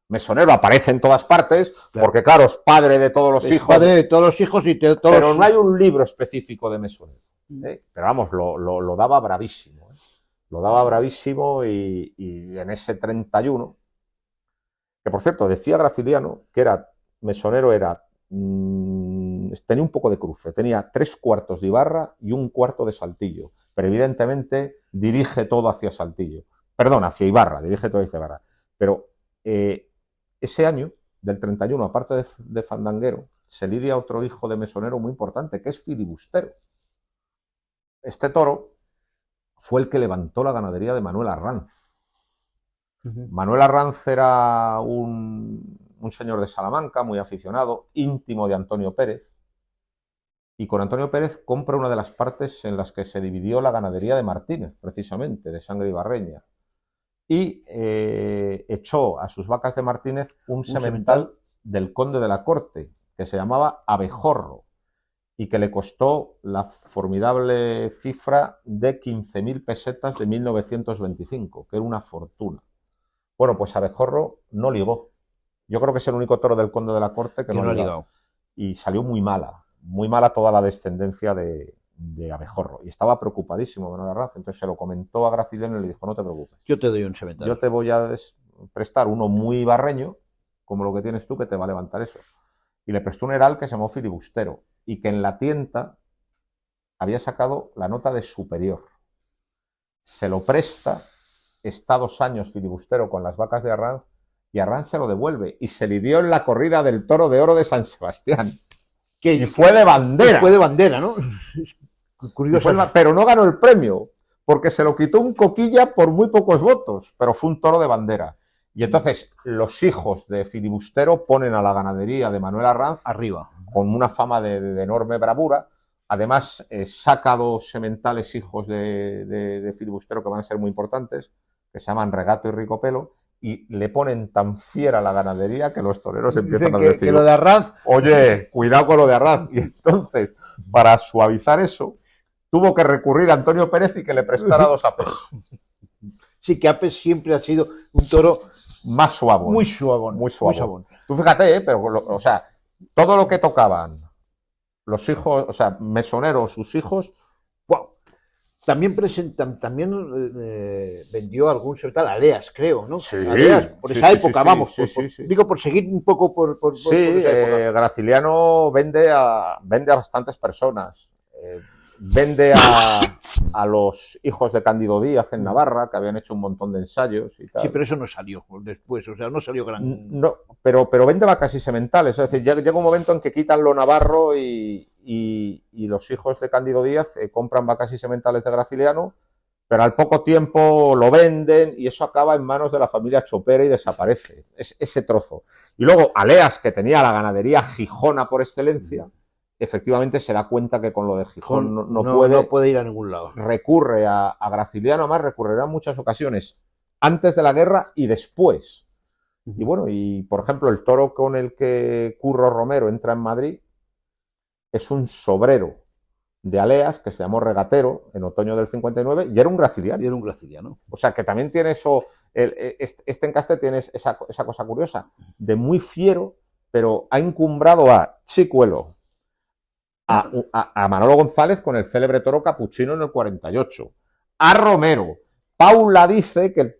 Mesonero aparece en todas partes, claro, porque claro, es padre de todos los hijos. Padre de todos los hijos y de todos. Pero no hay un libro específico de mesonero. Pero vamos, lo daba bravísimo. Lo daba bravísimo y en ese 31, que por cierto, decía Graciliano que era mesonero, tenía un poco de cruce, tenía 3/4 de Ibarra y 1/4 de Saltillo, pero evidentemente dirige todo hacia Saltillo. Perdón, hacia Ibarra, dirige todo hacia Ibarra. Pero ese año, del 31, aparte de fandanguero, se lidia otro hijo de mesonero muy importante, que es filibustero. Este toro fue el que levantó la ganadería de Manuel Arranz. Manuel Arranz era un señor de Salamanca, muy aficionado, íntimo de Antonio Pérez, y con Antonio Pérez compra una de las partes en las que se dividió la ganadería de Martínez, precisamente, de sangre ibarreña, y echó a sus vacas de Martínez un semental del conde de la Corte, que se llamaba Abejorro, y que le costó la formidable cifra de 15.000 pesetas de 1925, que era una fortuna. Bueno, pues Abejorro no ligó. Yo creo que es el único toro del conde de la Corte que no ha ligado. Y salió muy mala toda la descendencia de Abejorro. Y estaba preocupadísimo Manuel Arranz. Entonces se lo comentó a Graciliano y le dijo, no te preocupes. Yo te doy un semental. Yo te voy a prestar uno muy ibarreño, como lo que tienes tú, que te va a levantar eso. Y le prestó un heral que se llamó filibustero y que en la tienta había sacado la nota de superior. Se lo presta, está 2 años filibustero con las vacas de Arranz y Arranz se lo devuelve y se lidió en la corrida del Toro de Oro de San Sebastián. Y fue de bandera. Fue de bandera, ¿no? Curioso. Pero no ganó el premio, porque se lo quitó un coquilla por muy pocos votos, pero fue un toro de bandera. Y entonces los hijos de filibustero ponen a la ganadería de Manuel Arranz arriba, con una fama de enorme bravura. Además, saca 2 sementales hijos de filibustero que van a ser muy importantes, que se llaman Regato y Ricopelo, y le ponen tan fiera la ganadería que los toreros empiezan a decir, que lo de Arranz, oye, cuidado con lo de Arranz. Y entonces, para suavizar eso, tuvo que recurrir a Antonio Pérez y que le prestara 2 apes. Sí, que Apes siempre ha sido un toro más suavón. Muy suavón. Muy suavón. Tú fíjate, pero, o sea, todo lo que tocaban los hijos, o sea, mesoneros, sus hijos, wow. También vendió algún semental, Aleas, creo, ¿no? Sí. Aleas, por esa época, vamos. Sí. Digo, por seguir un poco por esa época. Graciliano vende a bastantes personas. Vende a los hijos de Cándido Díaz en Navarra, que habían hecho un montón de ensayos y tal. Sí, pero eso no salió después, o sea, no salió gran... No, pero vende vacas y sementales, es decir, llega un momento en que quitan lo navarro y los hijos de Cándido Díaz compran vacas y sementales de Graciliano, pero al poco tiempo lo venden y eso acaba en manos de la familia Chopera y desaparece, ese trozo. Y luego Aleas, que tenía la ganadería gijona por excelencia, efectivamente se da cuenta que con lo de Gijón no puede ir a ningún lado. Recurre a Graciliano, además recurrirá en muchas ocasiones, antes de la guerra y después. Y bueno, y por ejemplo, el toro con el que Curro Romero entra en Madrid es un sobrero de Aleas que se llamó Regatero en otoño del 59 y era un graciliano. O sea, que también tiene eso, este encaste tiene esa cosa curiosa, de muy fiero, pero ha encumbrado a Chicuelo, a Manolo González con el célebre toro capuchino en el 48, a Romero. Paula dice que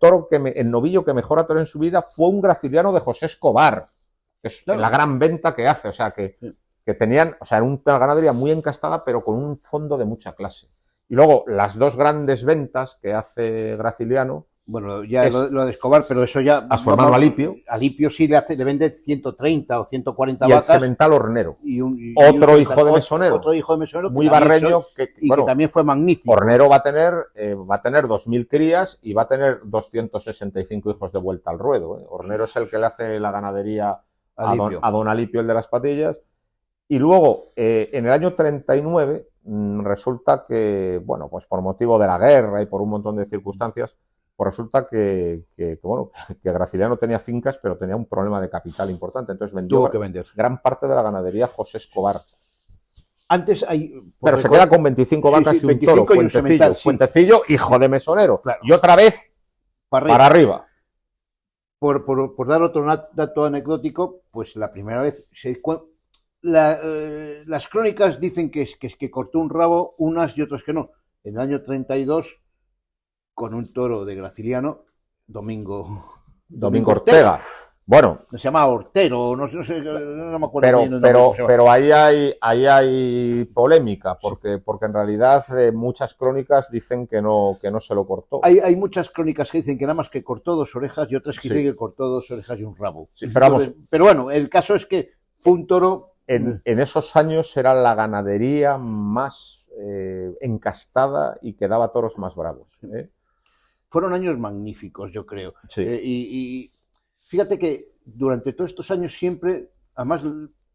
el novillo que mejor toreó en su vida fue un graciliano de José Escobar, que es la gran venta que hace, o sea, que tenían, o sea, era una ganadería muy encastada, pero con un fondo de mucha clase. Y luego, las dos grandes ventas que hace Graciliano. Bueno, ya lo de Escobar, pero eso ya... A su hermano Alipio. Alipio sí le vende 130 o 140 vacas. Y el semental Hornero. Otro hijo de mesonero. Otro hijo de mesonero. Muy barreño. Que también fue magnífico. Hornero va a tener 2.000 crías y va a tener 265 hijos de vuelta al ruedo. Hornero es el que le hace la ganadería a don Alipio, el de las patillas. Y luego, en el año 39, resulta que, bueno, pues por motivo de la guerra y por un montón de circunstancias, pues resulta que Graciliano tenía fincas, pero tenía un problema de capital importante. Entonces vendió gran parte de la ganadería José Escobar. Antes hay... Pero se queda con 25 vacas y un toro, Fuentecillo, hijo de mesonero. Claro. Y otra vez, para arriba. Por dar otro dato anecdótico, pues la primera vez... las crónicas dicen que cortó un rabo, unas y otras que no. En el año 32... con un toro de Graciliano, Domingo Ortega. Bueno, se llama Hortero, no sé, no me acuerdo. Pero ahí hay polémica, porque en realidad muchas crónicas dicen que no se lo cortó. Hay muchas crónicas que dicen que nada más que cortó 2 orejas y otras que dicen que cortó 2 orejas y un rabo. Sí, pero bueno, el caso es que fue un toro... En esos años era la ganadería más encastada y que daba toros más bravos. Fueron años magníficos, yo creo. Sí. Y fíjate que durante todos estos años siempre, además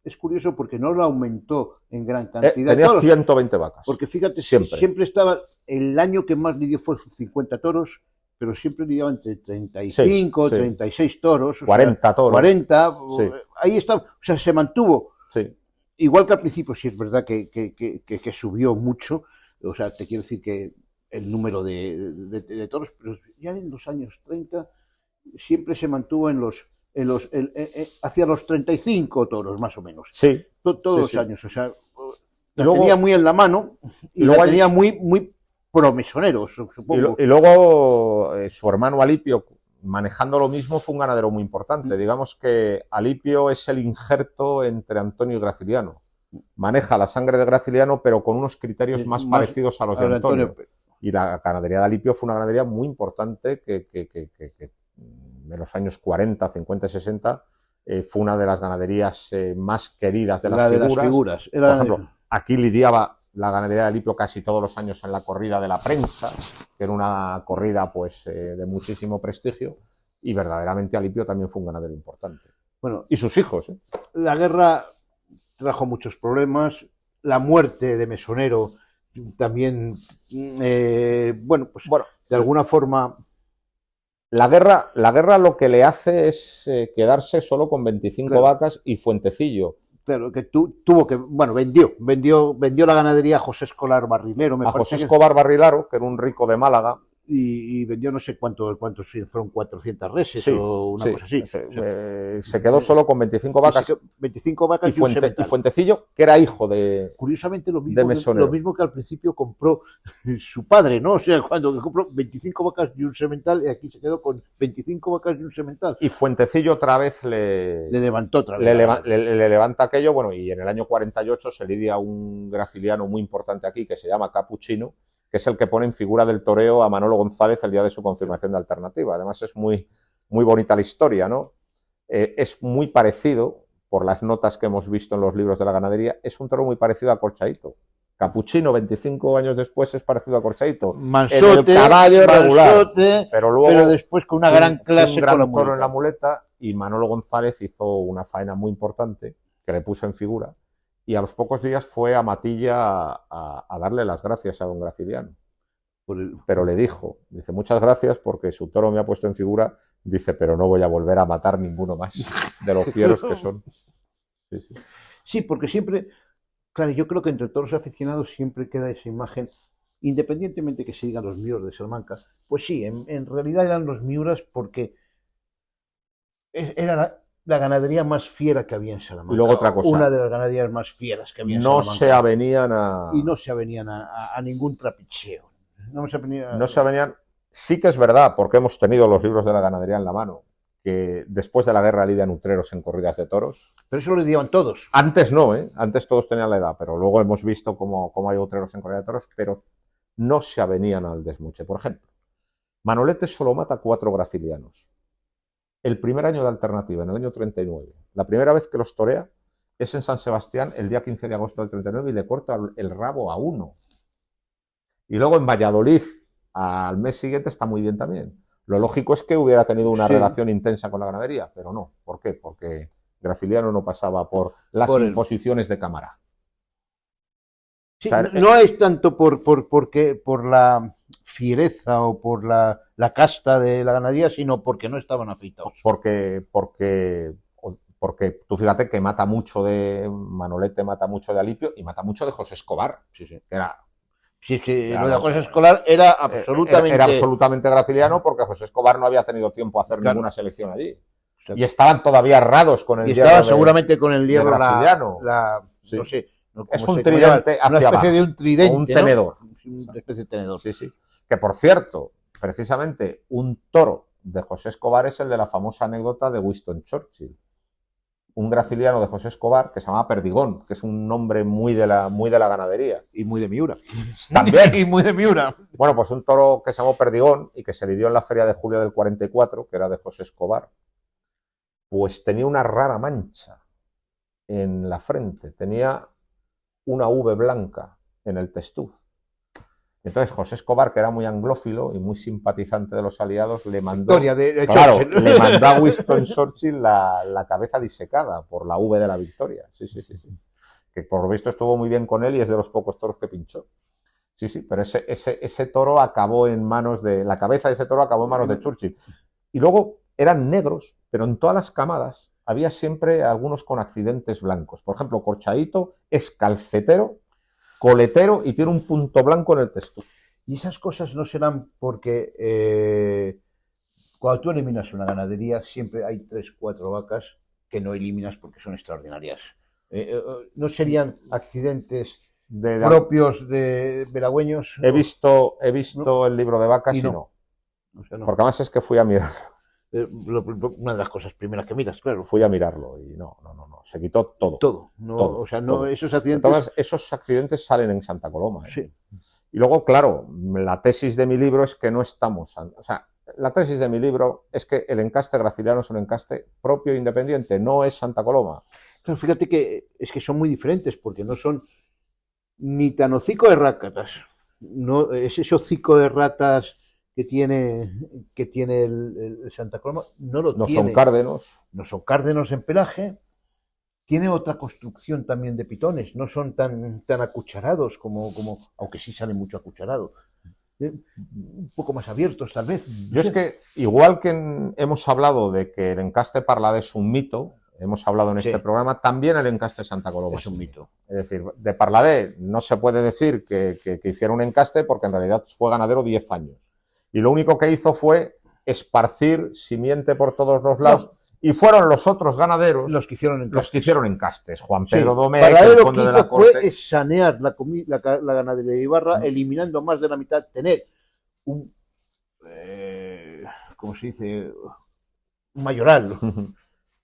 es curioso porque no lo aumentó en gran cantidad. Tenía toros, 120 vacas. Porque fíjate, siempre estaba, el año que más lidió fue 50 toros, pero siempre lidiaba entre 35, 36 toros. 40 toros. 40, ahí estaba, o sea, se mantuvo. Sí. Igual que al principio, sí es verdad que subió mucho, o sea, te quiero decir que el número de toros, pero ya en los años 30 siempre se mantuvo hacia los 35 toros, más o menos. Sí. Todos los años, o sea, la tenía muy en la mano y la tenía muy promesonero, supongo. Y luego su hermano Alipio, manejando lo mismo, fue un ganadero muy importante. Digamos que Alipio es el injerto entre Antonio y Graciliano. Maneja la sangre de Graciliano, pero con unos criterios más parecidos a los de Antonio. Y la ganadería de Alipio fue una ganadería muy importante que en los años 40, 50 y 60 fue una de las ganaderías más queridas de las figuras. Por ejemplo, aquí lidiaba la ganadería de Alipio casi todos los años en la corrida de la prensa, que era una corrida pues de muchísimo prestigio, y verdaderamente Alipio también fue un ganadero importante. Bueno, y sus hijos. La guerra trajo muchos problemas, la muerte de Mesonero también, de alguna forma... La guerra lo que le hace es quedarse solo con 25 vacas y Fuentecillo. Claro, que tuvo que, vendió la ganadería a José Escolar Barrilero. A José Escobar Barrilaro, que era un rico de Málaga. Y vendió no sé cuántos, fueron 400 reses o una cosa así. Se quedó solo con 25 vacas. 25 vacas y Fuentecillo, que era hijo de... Curiosamente lo mismo que al principio compró su padre, ¿no? O sea, cuando compró 25 vacas y un semental, y aquí se quedó con 25 vacas y un semental. Y Fuentecillo otra vez le levantó otra vez. Le levanta aquello, bueno, y en el año 48 se lidia un graciliano muy importante aquí que se llama Capuchino, que es el que pone en figura del toreo a Manolo González el día de su confirmación de alternativa. Además es muy bonita la historia, ¿no? Es muy parecido, por las notas que hemos visto en los libros de la ganadería, es un toro muy parecido a Corchaito. Capuchino, 25 años después, es parecido a Corchaito. Mansote, en el caballo regular, pero después con una gran clase un gran toro en la muleta, y Manolo González hizo una faena muy importante que le puso en figura. Y a los pocos días fue a Matilla a darle las gracias a don Graciliano. Pero le dice, muchas gracias porque su toro me ha puesto en figura, dice, pero no voy a volver a matar ninguno más de los fieros que son. Sí, porque siempre, claro, yo creo que entre todos los aficionados siempre queda esa imagen, independientemente que se digan los Miuras de Salamanca, pues sí, en realidad eran los Miuras porque era la ganadería más fiera que había en Salamanca. Y luego otra cosa. Una de las ganaderías más fieras que había en Salamanca. No se avenían a... Y no se avenían a ningún trapicheo. No se venía... No se venían. Sí que es verdad, porque hemos tenido los libros de la ganadería en la mano, que después de la guerra lidian utreros en corridas de toros. Pero eso lo lidiaban todos. Antes no, ¿eh? Antes todos tenían la edad, pero luego hemos visto cómo hay utreros en corridas de toros, pero no se avenían al desmuche. Por ejemplo, Manolete solo mata 4 gracilianos. El primer año de alternativa, en el año 39, la primera vez que los torea es en San Sebastián el día 15 de agosto del 39 y le corta el rabo a 1. Y luego en Valladolid, al mes siguiente, está muy bien también. Lo lógico es que hubiera tenido una relación intensa con la ganadería, pero no. ¿Por qué? Porque Graciliano no pasaba por las imposiciones de cámara. Sí, o sea, no es tanto por la fiereza o por la casta de la ganadería, sino porque no estaban afeitados. Porque tú fíjate que mata mucho de Manolete, mata mucho de Alipio y mata mucho de José Escobar. Sí. Que era... Sí, es que lo de José Escobar era absolutamente... Era absolutamente graciliano porque José Escobar no había tenido tiempo a hacer ninguna selección allí. Y estaban todavía errados con el hierro. Y estaba seguramente con el hierro graciliano. Sí. No sé. Es un tridente hacia una especie abajo, de un tridente, un tenedor. ¿no? Una especie de tenedor. Sí. Que por cierto, precisamente un toro de José Escobar es el de la famosa anécdota de Winston Churchill. Un graciliano de José Escobar que se llama Perdigón, que es un nombre muy de la ganadería. Y muy de Miura. También. Y muy de Miura. Bueno, pues un toro que se llamó Perdigón y que se lidió en la feria de julio del 44, que era de José Escobar, pues tenía una rara mancha en la frente. Tenía una V blanca en el testuz. Entonces José Escobar, que era muy anglófilo y muy simpatizante de los aliados, le mandó, le mandó a Winston Churchill la cabeza disecada por la V de la victoria. Sí. Que por lo visto estuvo muy bien con él y es de los pocos toros que pinchó. Sí, pero ese toro acabó en manos de... La cabeza de ese toro acabó en manos de Churchill. Y luego eran negros, pero en todas las camadas había siempre algunos con accidentes blancos. Por ejemplo, Corchaíto es calcetero, coletero y tiene un punto blanco en el testuz. Y esas cosas no serán porque cuando tú eliminas una ganadería siempre hay 3 o 4 vacas que no eliminas porque son extraordinarias. ¿No serían accidentes propios de veragüeños? He visto ¿no? El libro de vacas y no. O sea, no. Porque además es que fui a mirar. Una de las cosas primeras que miras, claro. Fui a mirarlo y no. Se quitó todo. Todo. Todo. O sea, no, todo. Esos accidentes... Entonces, esos accidentes salen en Santa Coloma. Sí. Y luego, claro, la tesis de mi libro es que no estamos... O sea, la tesis de mi libro es que el encaste graciliano es un encaste propio e independiente, no es Santa Coloma. Pero fíjate que es que son muy diferentes, porque no son ni tan hocico de ratas. No, es ese hocico de ratas que tiene el Santa Coloma, no lo tiene. Son cárdenos. No son cárdenos en pelaje. Tiene otra construcción también de pitones, no son tan acucharados como aunque sí salen mucho acucharados. Un poco más abiertos, tal vez. Yo es que, igual que hemos hablado de que el encaste Parladé es un mito, hemos hablado en este programa, también el encaste Santa Coloma es un mito. Es decir, de Parladé no se puede decir que hiciera un encaste porque en realidad fue ganadero 10 años. Y lo único que hizo fue esparcir simiente por todos los lados. No. Y fueron los otros ganaderos los que hicieron encastes. Juan Pedro Domecq, Parladé lo que hizo fue sanear la ganadería de Ibarra, eliminando más de la mitad, tener un, ¿cómo se dice? Un mayoral,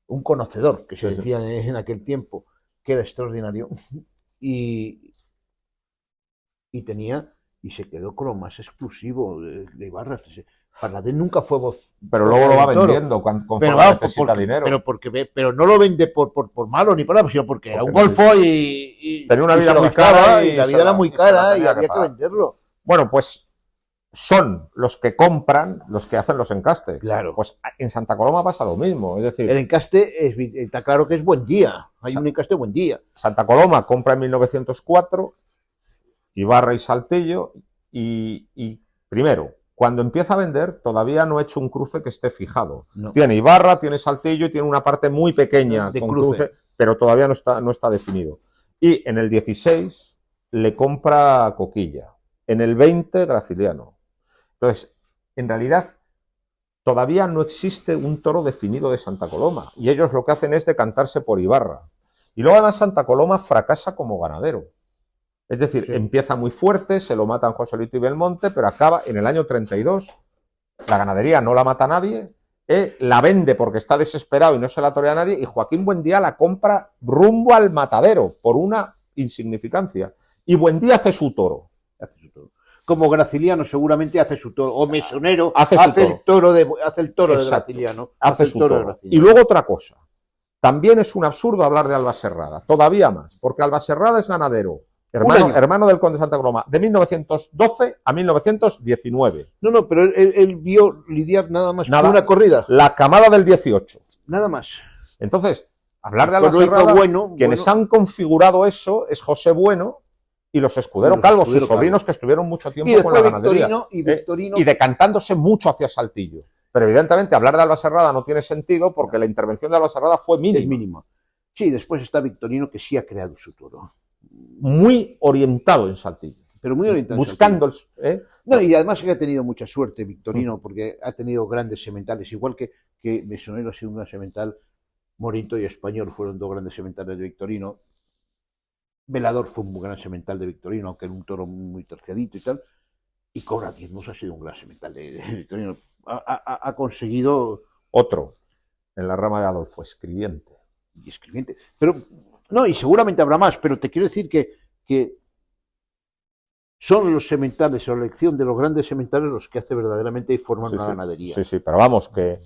un conocedor, que se decía en aquel tiempo, que era extraordinario, y se quedó con lo más exclusivo de Ibarra. Parladé nunca fue voz. Pero luego lo va vendiendo conforme necesita dinero. Pero no lo vende por malo ni por nada, sino porque era un golfo y tenía una vida muy cara. Y la vida era muy cara y había que venderlo. Bueno, pues son los que compran los que hacen los encastes. Claro. Pues en Santa Coloma pasa lo mismo. Es decir, el encaste está claro que es buen día. Hay un encaste buen día. Santa Coloma compra en 1904, Ibarra y Saltillo, y primero, cuando empieza a vender, todavía no ha hecho un cruce que esté fijado. No. Tiene Ibarra, tiene Saltillo y tiene una parte muy pequeña de con cruce, pero todavía no está definido. Y en el 16 le compra Coquilla. En el 20, Graciliano. Entonces, en realidad, todavía no existe un toro definido de Santa Coloma. Y ellos lo que hacen es decantarse por Ibarra. Y luego además Santa Coloma fracasa como ganadero. Es decir, Sí. empieza muy fuerte, se lo matan Joselito y Belmonte, pero acaba en el año 32. La ganadería no la mata nadie, la vende porque está desesperado y no se la torea nadie, y Joaquín Buendía la compra rumbo al matadero por una insignificancia. Y Buendía hace su toro. Hace su toro. Como Graciliano seguramente hace su toro, o Mesonero Hace el toro de Graciliano. Hace su toro. Y luego otra cosa. También es un absurdo hablar de Albaserrada, todavía más, porque Albaserrada es ganadero, hermano del conde de Santa Coloma, de 1912 a 1919. No, pero él vio lidiar nada más con una corrida. La camada del 18. Nada más. Entonces, hablar de Albaserrada, quienes han configurado eso es José Bueno y los Escudero Calvo, sus sobrinos que estuvieron mucho tiempo con la ganadería. Victorino, y decantándose mucho hacia Saltillo. Pero evidentemente hablar de Albaserrada no tiene sentido porque la intervención de Albaserada fue mínima. Sí, después está Victorino, que sí ha creado su toro. Muy orientado en Saltillo. Pero muy orientado. Buscando No, y además que ha tenido mucha suerte Victorino, porque ha tenido grandes sementales, igual que Mesonero ha sido una semental, Morinto y Español fueron dos grandes sementales de Victorino. Velador fue un muy gran semental de Victorino, aunque era un toro muy terciadito y tal. Y Cobra Diezmos ha sido un gran semental de Victorino. Ha conseguido... Otro, en la rama de Adolfo, Escribiente. Y Escribiente. Pero, no, y seguramente habrá más, pero te quiero decir que son los sementales, o la elección de los grandes sementales los que hace verdaderamente y forman una ganadería. Sí, pero vamos, que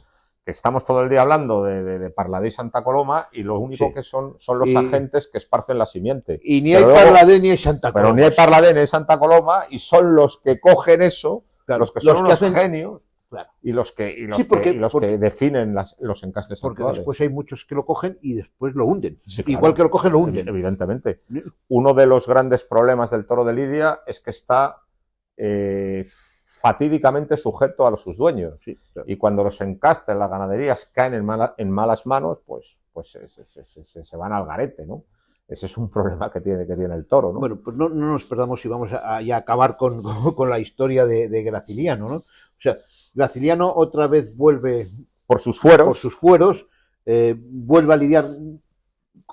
estamos todo el día hablando de Parladé y Santa Coloma y lo único que son los agentes que esparcen la simiente. Y ni hay Parladé ni hay Santa Coloma. Pero ni hay Parladé ni hay Santa Coloma y son los que cogen eso, los que son los genios y los que definen los encastes porque actuales. Después hay muchos que lo cogen y después lo hunden. Sí, claro. Igual que lo cogen, lo hunden. Evidentemente. Uno de los grandes problemas del toro de Lidia es que está fatídicamente sujeto a sus dueños. Sí, claro. Y cuando los encastes, las ganaderías caen en malas manos, pues se van al garete, ¿no? Ese es un problema que tiene el toro, ¿no? Bueno, pues no nos perdamos y vamos a acabar con la historia de Graciliano, ¿no? O sea, Graciliano otra vez vuelve por sus fueros, vuelve a lidiar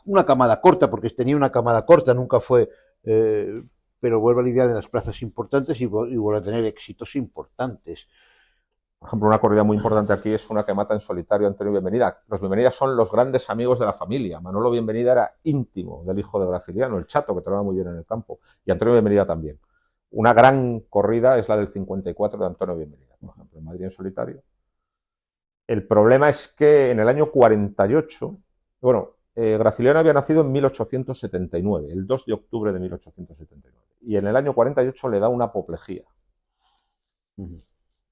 una camada corta, porque tenía una camada corta, nunca fue, pero vuelve a lidiar en las plazas importantes y vuelve a tener éxitos importantes. Por ejemplo, una corrida muy importante aquí es una que mata en solitario Antonio Bienvenida. Los Bienvenida son los grandes amigos de la familia. Manolo Bienvenida era íntimo del hijo de Graciliano, el chato, que trabajaba muy bien en el campo, y Antonio Bienvenida también. Una gran corrida es la del 54 de Antonio Bienvenida, por ejemplo, en Madrid en solitario. El problema es que en el año 48, Graciliano había nacido en 1879, el 2 de octubre de 1879, y en el año 48 le da una apoplejía.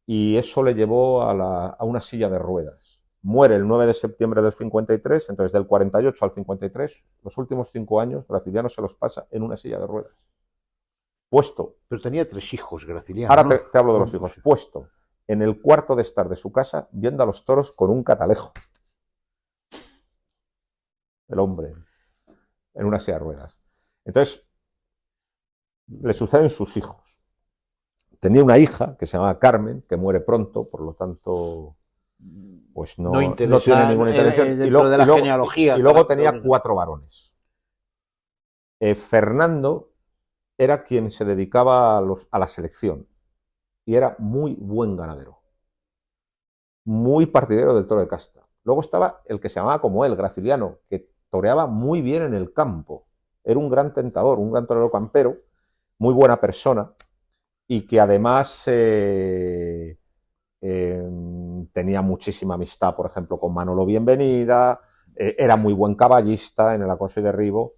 Y eso le llevó a una silla de ruedas. Muere el 9 de septiembre del 53, entonces del 48 al 53, los últimos 5 años, Graciliano se los pasa en una silla de ruedas. Puesto. Pero tenía 3 hijos, Graciliano. Ahora te hablo de los hijos. Puesto en el cuarto de estar de su casa, viendo a los toros con un catalejo. El hombre, en una silla de ruedas. Entonces, le suceden sus hijos. Tenía una hija que se llamaba Carmen, que muere pronto, por lo tanto, pues no tiene ninguna intervención. Y luego tenía 4 varones. Fernando era quien se dedicaba a la selección y era muy buen ganadero, muy partidero del toro de casta. Luego estaba el que se llamaba como él, Graciliano, que toreaba muy bien en el campo. Era un gran tentador, un gran torero campero, muy buena persona, y que además tenía muchísima amistad, por ejemplo, con Manolo Bienvenida, era muy buen caballista en el acoso y derribo.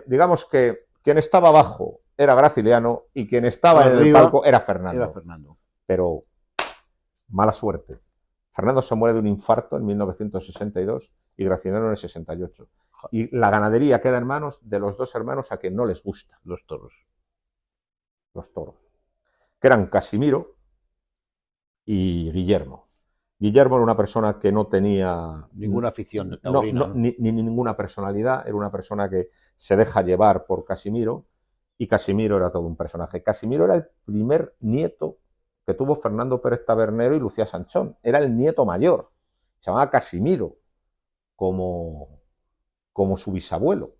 Digamos que quien estaba abajo era Graciliano y quien estaba en el palco era Fernando. Pero mala suerte. Fernando se muere de un infarto en 1962 y Graciliano en el 68. Y la ganadería queda en manos de los 2 hermanos a quien no les gusta los toros. Que eran Casimiro y Guillermo. Guillermo era una persona que no tenía ninguna afición ni ninguna personalidad, era una persona que se deja llevar por Casimiro, y Casimiro era todo un personaje. Casimiro era el primer nieto que tuvo Fernando Pérez Tabernero y Lucía Sanchón, era el nieto mayor, se llamaba Casimiro, como su bisabuelo.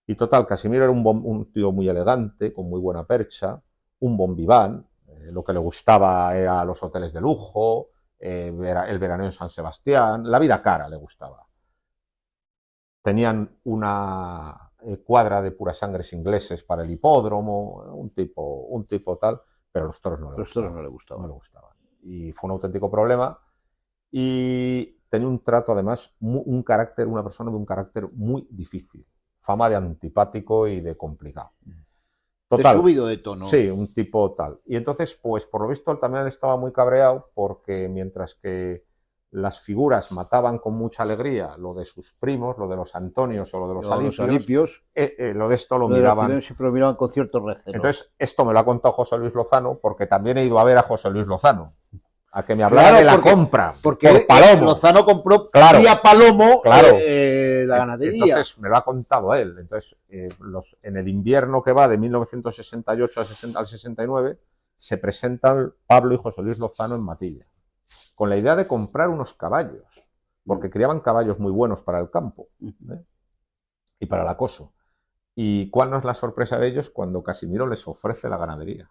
Y total, Casimiro era un tío muy elegante, con muy buena percha, un bon vivant, lo que le gustaba era los hoteles de lujo, el veraneo en San Sebastián, la vida cara le gustaba. Tenían una cuadra de puras sangres ingleses para el hipódromo, un tipo tal, pero los toros no le gustaban. No le gustaban. Y fue un auténtico problema. Y tenía un trato, además, una persona de un carácter muy difícil. Fama de antipático y de complicado. Total, de subido de tono. Sí, un tipo tal. Y entonces, pues por lo visto, él también estaba muy cabreado porque mientras que las figuras mataban con mucha alegría lo de sus primos, lo de los Antonios o lo de los Alipios, lo de esto lo miraban. Siempre lo miraban con cierto recelo. Entonces, esto me lo ha contado José Luis Lozano porque también he ido a ver a José Luis Lozano. A que me hablara de la compra. Porque por Palomo. Lozano compró vía Palomo la ganadería. Entonces me lo ha contado él. Entonces, en el invierno que va de 1968 al 69, se presentan Pablo y José Luis Lozano en Matilla, con la idea de comprar unos caballos, porque criaban caballos muy buenos para el campo y para el acoso. ¿Y cuál no es la sorpresa de ellos? Cuando Casimiro les ofrece la ganadería.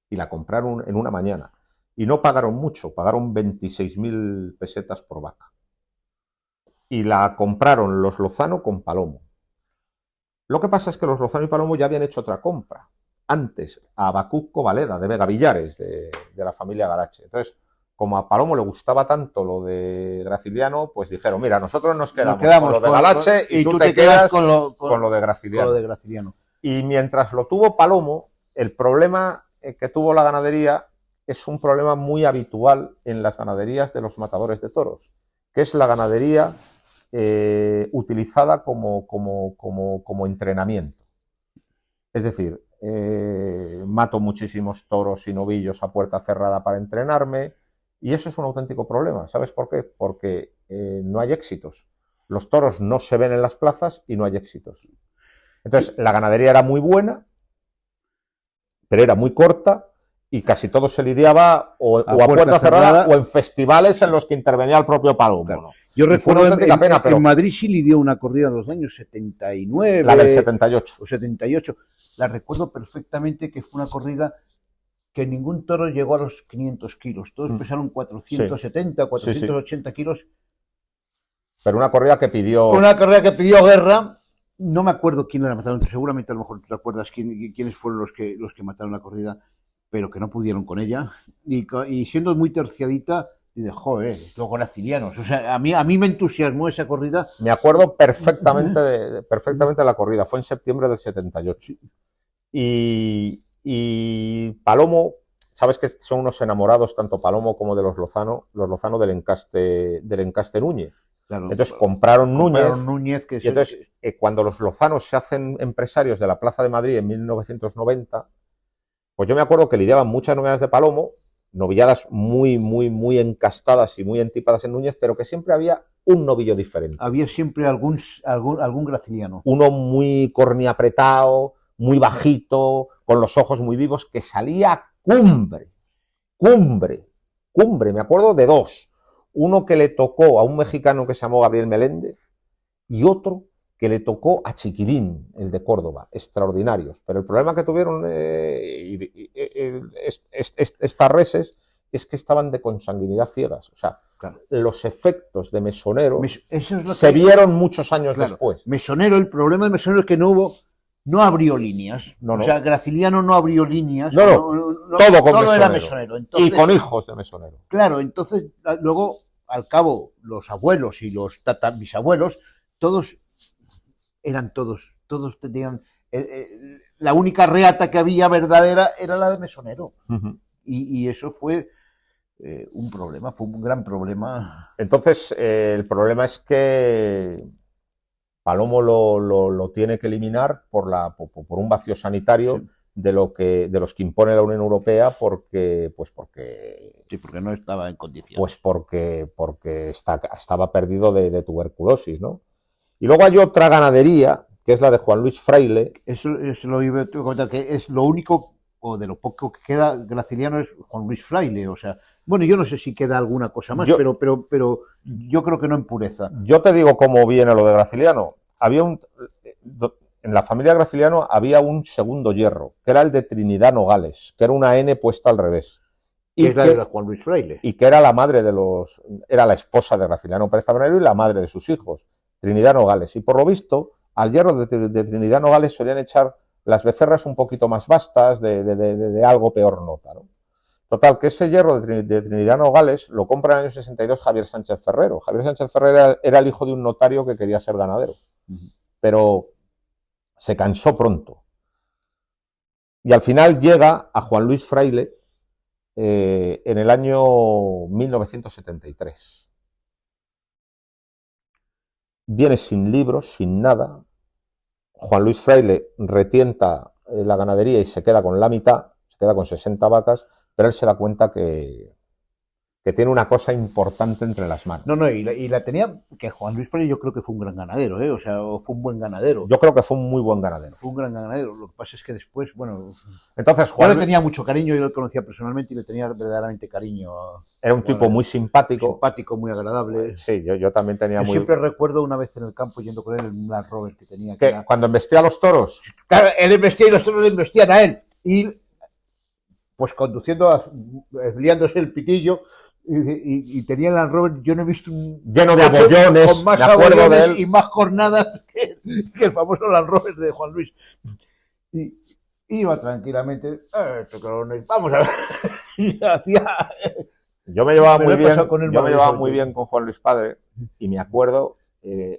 Y la compraron en una mañana. Y no pagaron mucho, pagaron 26.000 pesetas por vaca. Y la compraron los Lozano con Palomo. Lo que pasa es que los Lozano y Palomo ya habían hecho otra compra, antes, a Abacuc Covaleda, de Vega Villares, de la familia Garache. Entonces, como a Palomo le gustaba tanto lo de Graciliano, pues dijeron, mira, nosotros nos quedamos con lo de Garache y tú te quedas con lo de Graciliano. Y mientras lo tuvo Palomo, el problema que tuvo la ganadería es un problema muy habitual en las ganaderías de los matadores de toros, que es la ganadería utilizada como entrenamiento. Es decir, mato muchísimos toros y novillos a puerta cerrada para entrenarme, y eso es un auténtico problema. ¿Sabes por qué? Porque no hay éxitos. Los toros no se ven en las plazas y no hay éxitos. Entonces, la ganadería era muy buena, pero era muy corta, y casi todo se lidiaba a puerta cerrada o en festivales en los que intervenía el propio Palomo. Claro. ¿No? Yo recuerdo en Madrid sí lidió una corrida en los años 79. La del 78. O 78. La recuerdo perfectamente, que fue una corrida que ningún toro llegó a los 500 kilos. Todos pesaron 470, 480 kilos. Pero una corrida que pidió... Una corrida que pidió guerra. No me acuerdo quién la mataron. Seguramente a lo mejor tú te acuerdas quiénes fueron los que mataron la corrida, pero que no pudieron con ella, y siendo muy terciadita, y de joder, luego gracilianos. O sea, a mí me entusiasmó esa corrida. Me acuerdo perfectamente de la corrida, fue en septiembre del 78. Y Palomo, sabes que son unos enamorados, tanto Palomo como de los Lozano del encaste Núñez. Claro, entonces compraron Núñez y entonces cuando los Lozanos se hacen empresarios de la Plaza de Madrid en 1990, pues yo me acuerdo que lidiaban muchas novilladas de Palomo, novilladas muy, muy, muy encastadas y muy entipadas en Núñez, pero que siempre había un novillo diferente. Había siempre algún graciliano. Uno muy corniapretado, muy bajito, con los ojos muy vivos, que salía cumbre. Me acuerdo de dos. Uno que le tocó a un mexicano que se llamó Gabriel Meléndez y otro que le tocó a Chiquilín, el de Córdoba, extraordinarios. Pero el problema que tuvieron estas reses es que estaban de consanguinidad ciegas. O sea, claro, los efectos de Mesonero se vieron muchos años después. Mesonero, el problema de Mesonero es que no abrió líneas. O sea, Graciliano no abrió líneas. Todo era Mesonero. Entonces, y con hijos de Mesonero. Claro, entonces luego, al cabo, los abuelos y los bisabuelos, todos tenían... la única reata que había verdadera era la de Mesonero. Y eso fue un problema, fue un gran problema. Entonces, el problema es que Palomo lo tiene que eliminar por un vacío sanitario, sí, de los que impone la Unión Europea, porque no estaba en condiciones. Pues porque estaba perdido de tuberculosis, ¿no? Y luego hay otra ganadería, que es la de Juan Luis Fraile. Eso lo iba a comentar, que es lo único, o de lo poco que queda graciliano, es Juan Luis Fraile. O sea, bueno, yo no sé si queda alguna cosa más, pero yo creo que no en pureza. Yo te digo cómo viene lo de graciliano. en la familia Graciliano había un segundo hierro, que era el de Trinidad Nogales, que era una N puesta al revés. Y es la de Juan Luis Fraile. Y que era la madre era la esposa de Graciliano Pérez Tabernero y la madre de sus hijos, Trinidad Nogales. Y por lo visto, al hierro de Trinidad Nogales solían echar las becerras un poquito más vastas, de algo peor nota, ¿no? Total, que ese hierro de Trinidad Nogales lo compra en el año 62 Javier Sánchez Ferrero. Javier Sánchez Ferrero era el hijo de un notario que quería ser ganadero, pero se cansó pronto. Y al final llega a Juan Luis Fraile en el año 1973. Viene sin libros, sin nada. Juan Luis Fraile retienta la ganadería y se queda con la mitad, se queda con 60 vacas, pero él se da cuenta que tiene una cosa importante entre las manos. No, y la tenía, que Juan Luis Fraile yo creo que fue un gran ganadero, ¿eh? O sea, fue un buen ganadero. Yo creo que fue un muy buen ganadero. Fue un gran ganadero, lo que pasa es que después, bueno... Entonces, Juan... Yo le tenía mucho cariño, yo lo conocía personalmente y le tenía verdaderamente cariño. Era un tipo muy simpático. Simpático, muy agradable. Sí, yo también tenía yo siempre recuerdo una vez en el campo yendo con él en un Land Rover que tenía. Que era... Cuando embestía a los toros. Claro, él embestía y los toros le embestían a él. Y pues conduciendo, liándose el pitillo, y tenía el Land Rover, yo no he visto un... Lleno de abollones, con más me acuerdo abollones de él. Y más jornadas que el famoso Land Rover de Juan Luis. Y iba tranquilamente, vamos a ver. Y hacía... Yo me llevaba muy bien con Juan Luis Padre y me acuerdo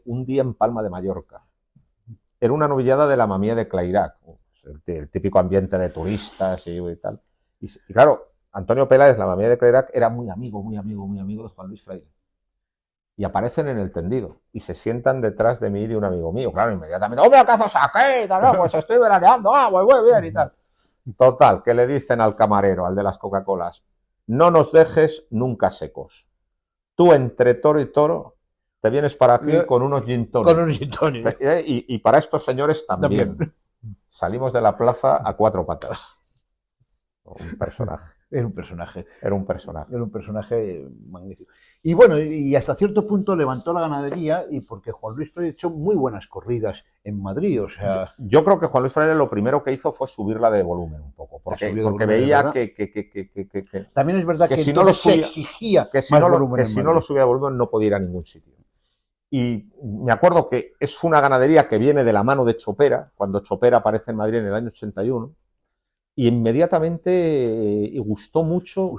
un día en Palma de Mallorca. Era una novillada de la mamía de Clairac, el típico ambiente de turistas y tal. Y claro, Antonio Peláez, la mamía de Clairac, era muy amigo de Juan Luis Fraile. Y aparecen en el tendido y se sientan detrás de mí y de un amigo mío. Claro, inmediatamente, ¡hombre, qué haces aquí! No, pues estoy veraneando, muy bien y tal. Total, que le dicen al camarero, al de las Coca-Colas: no nos dejes nunca secos. Tú, entre toro y toro, te vienes para aquí con unos gin tonic. Con unos gin tonic. Y para estos señores también. Salimos de la plaza a cuatro patas. Un personaje. Era un personaje. Era un personaje. Era un personaje magnífico. Y bueno, y hasta cierto punto levantó la ganadería, y porque Juan Luis Fraile echó muy buenas corridas en Madrid, o sea... Yo creo que Juan Luis Fraile lo primero que hizo fue subirla de volumen un poco, porque veía que... También es verdad que si no lo subía, se exigía que si no lo subía de volumen no podía ir a ningún sitio. Y me acuerdo que es una ganadería que viene de la mano de Chopera, cuando Chopera aparece en Madrid en el año 81, y inmediatamente gustó mucho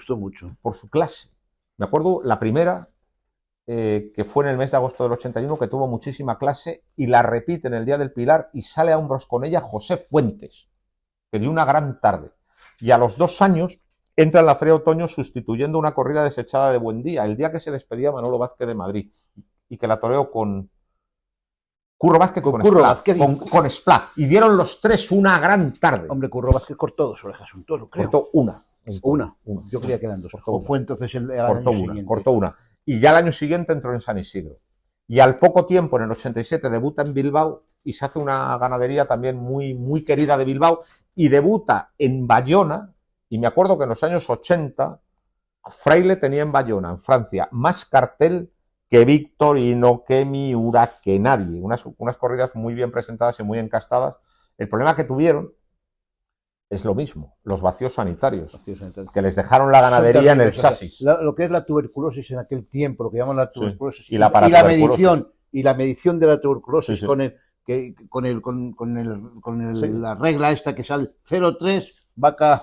por su clase. Me acuerdo la primera, que fue en el mes de agosto del 81, que tuvo muchísima clase, y la repite en el Día del Pilar y sale a hombros con ella José Fuentes, que dio una gran tarde. Y a los 2 años entra en la Feria de Otoño sustituyendo una corrida desechada de Buendía, el día que se despedía Manolo Vázquez de Madrid, y que la toreó con Curro Vázquez con Esplá. Y dieron los tres una gran tarde. Hombre, Curro Vázquez cortó 2 orejas, un toro, creo. Cortó una. Yo creía que eran 2. O fue entonces el año siguiente. Cortó una. Y ya el año siguiente entró en San Isidro. Y al poco tiempo, en el 87, debuta en Bilbao y se hace una ganadería también muy, muy querida de Bilbao. Y debuta en Bayona. Y me acuerdo que en los años 80, Fraile tenía en Bayona, en Francia, más cartel que Victorino, que Miura, que nadie. Unas corridas muy bien presentadas y muy encastadas. El problema que tuvieron es lo mismo, los vacíos sanitarios, que les dejaron la ganadería en el chasis. Lo que es la tuberculosis en aquel tiempo, lo que llaman la tuberculosis, y la medición de la tuberculosis con la regla esta que sale 0,3 vaca.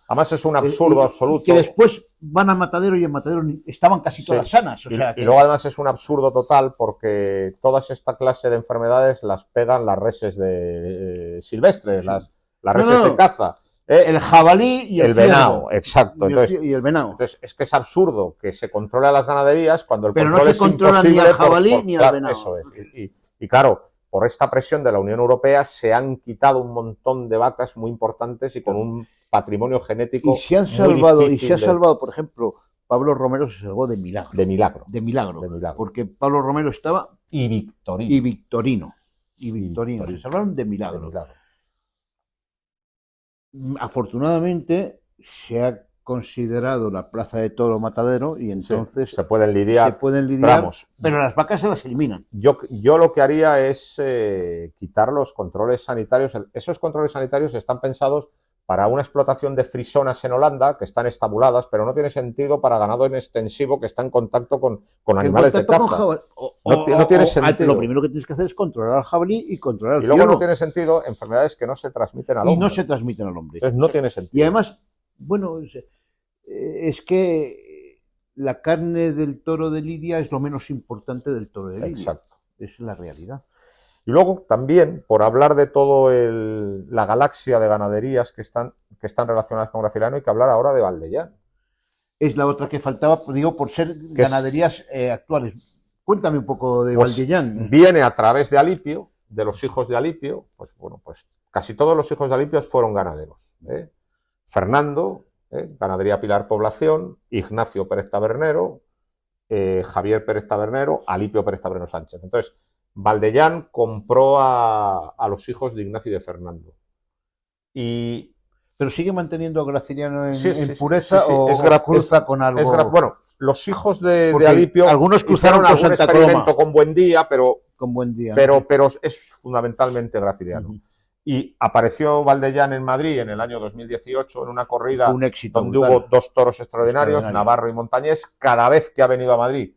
Además es un absurdo absoluto. Que después van a matadero y en matadero estaban casi todas sanas. Y luego además es un absurdo total porque todas esta clase de enfermedades las pegan las reses silvestres, las reses de caza. El jabalí y el venado, exacto. Y el venado. Entonces es que es absurdo que se controle a las ganaderías cuando el control no se es controla ni al jabalí ni al venado. Eso es. Y claro, por esta presión de la Unión Europea se han quitado un montón de vacas muy importantes y con un patrimonio genético y se han salvado, por ejemplo, Pablo Romero se salvó de milagro. De milagro. Porque Pablo Romero estaba... Y Victorino. Se salvaron de milagro. Afortunadamente se ha considerado la plaza de toro matadero y entonces se pueden lidiar, vamos, pero las vacas se las eliminan. Yo lo que haría es quitar los controles sanitarios. Esos controles sanitarios están pensados para una explotación de frisonas en Holanda, que están estabuladas, pero no tiene sentido para ganado en extensivo que está en contacto con animales de caza. No tiene sentido. Lo primero que tienes que hacer es controlar al jabalí y controlar al ciervo. Y luego ciervo. No tiene sentido enfermedades que no se transmiten al hombre. Y no se transmiten al hombre. Entonces no tiene sentido. Y además, bueno, es que la carne del toro de Lidia es lo menos importante del toro de Lidia. Exacto. Es la realidad. Y luego también, por hablar de todo la galaxia de ganaderías que están relacionadas con Graciliano, hay que hablar ahora de Valdellán. Es la otra que faltaba, digo, por ser ganaderías actuales. Cuéntame un poco de Valdellán. Viene a través de Alipio, de los hijos de Alipio. Pues bueno, pues casi todos los hijos de Alipio fueron ganaderos. Fernando, Ganadería Pilar Población, Ignacio Pérez Tabernero, Javier Pérez Tabernero, Alipio Pérez Tabernero Sánchez. Entonces, Valdellán compró a los hijos de Ignacio y de Fernando. ¿Pero sigue manteniendo a Graciliano en pureza o cruza con algo? Bueno, los hijos de Alipio algunos cruzaron algún experimento con Buendía, pero es fundamentalmente graciliano. Y apareció Valdellán en Madrid en el año 2018 en una corrida donde hubo 2 toros extraordinarios, Navarro y Montañés. Cada vez que ha venido a Madrid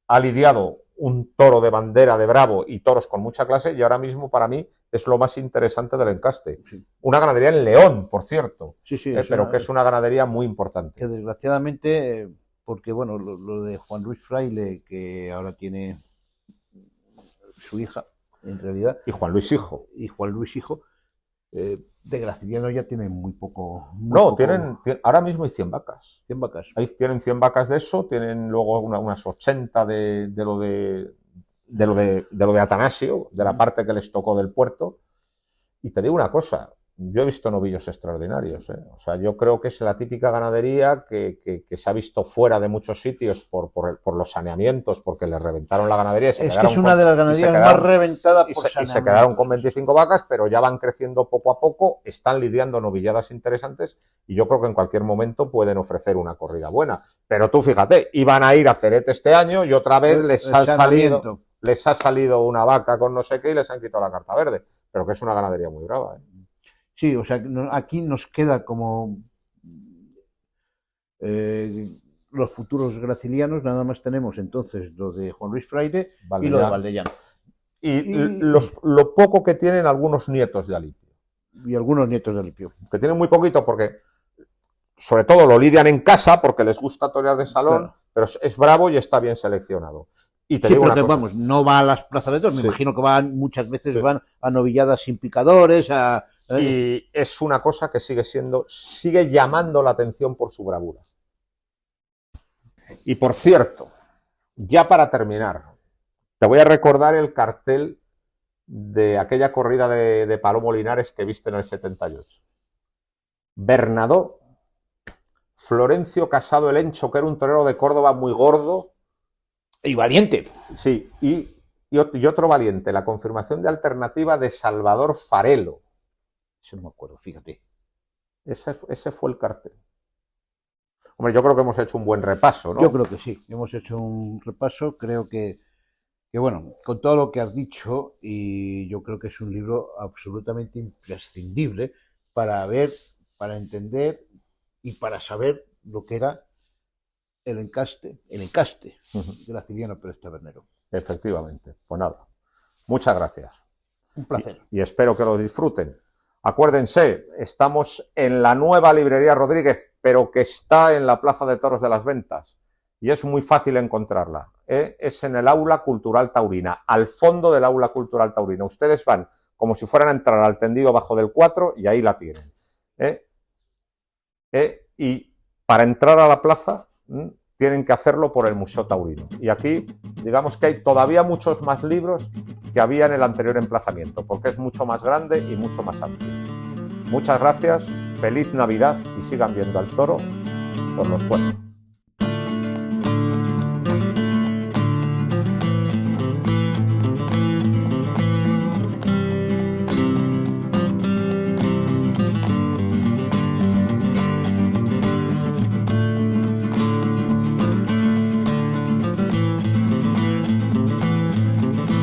ha lidiado un toro de bandera de Bravo y toros con mucha clase, y ahora mismo para mí es lo más interesante del encaste. Sí. Una ganadería en León, por cierto, pero que es una ganadería muy importante. Que desgraciadamente, porque bueno, lo de Juan Luis Fraile, que ahora tiene su hija, en realidad. Y Juan Luis hijo. De Graciliano ya tienen muy poco. Tienen ahora mismo hay 100 vacas. 100 vacas. Ahí tienen 100 vacas de eso, tienen luego unas 80 de lo de Atanasio, de la parte que les tocó del puerto. Y te digo una cosa, yo he visto novillos extraordinarios. O sea, yo creo que es la típica ganadería que se ha visto fuera de muchos sitios por los saneamientos, porque les reventaron la ganadería. Es que es una de las ganaderías más reventadas por saneamientos. Y se quedaron con 25 vacas, pero ya van creciendo poco a poco, están lidiando novilladas interesantes y yo creo que en cualquier momento pueden ofrecer una corrida buena. Pero tú fíjate, iban a ir a Cerete este año y otra vez les ha salido una vaca con no sé qué y les han quitado la carta verde, pero que es una ganadería muy brava, Sí, o sea, aquí nos queda como los futuros gracilianos, nada más tenemos entonces lo de Juan Luis Fraile y lo de Valdellán. Y lo poco que tienen algunos nietos de Alipio. Y algunos nietos de Alipio. Que tienen muy poquito porque, sobre todo, lo lidian en casa porque les gusta torear de salón, claro. Pero es bravo y está bien seleccionado. Y te digo una cosa. Vamos, no va a las plazas de toros, me imagino que muchas veces van a novilladas sin picadores, Y es una cosa que sigue llamando la atención por su bravura. Y por cierto, ya para terminar, te voy a recordar el cartel de aquella corrida de Palomo Linares que viste en el 78. Bernadó, Florencio Casado el Encho, que era un torero de Córdoba muy gordo. Y valiente. Sí, y otro valiente, la confirmación de alternativa de Salvador Farelo. Eso no me acuerdo, fíjate. Ese fue el cartel. Hombre, yo creo que hemos hecho un buen repaso, ¿no? Yo creo que sí, hemos hecho un repaso. Creo que bueno, con todo lo que has dicho, y yo creo que es un libro absolutamente imprescindible para ver, para entender y para saber lo que era el encaste Graciliano Pérez Tabernero. Efectivamente. Pues nada, muchas gracias. Un placer. Y espero que lo disfruten. Acuérdense, estamos en la nueva librería Rodríguez, pero que está en la Plaza de Toros de las Ventas. Y es muy fácil encontrarla. Es en el Aula Cultural Taurina, al fondo del Aula Cultural Taurina. Ustedes van como si fueran a entrar al tendido bajo del 4 y ahí la tienen. Y para entrar a la plaza tienen que hacerlo por el Museo Taurino. Y aquí, digamos que hay todavía muchos más libros que había en el anterior emplazamiento, porque es mucho más grande y mucho más amplio. Muchas gracias, feliz Navidad y sigan viendo al toro por los cuernos.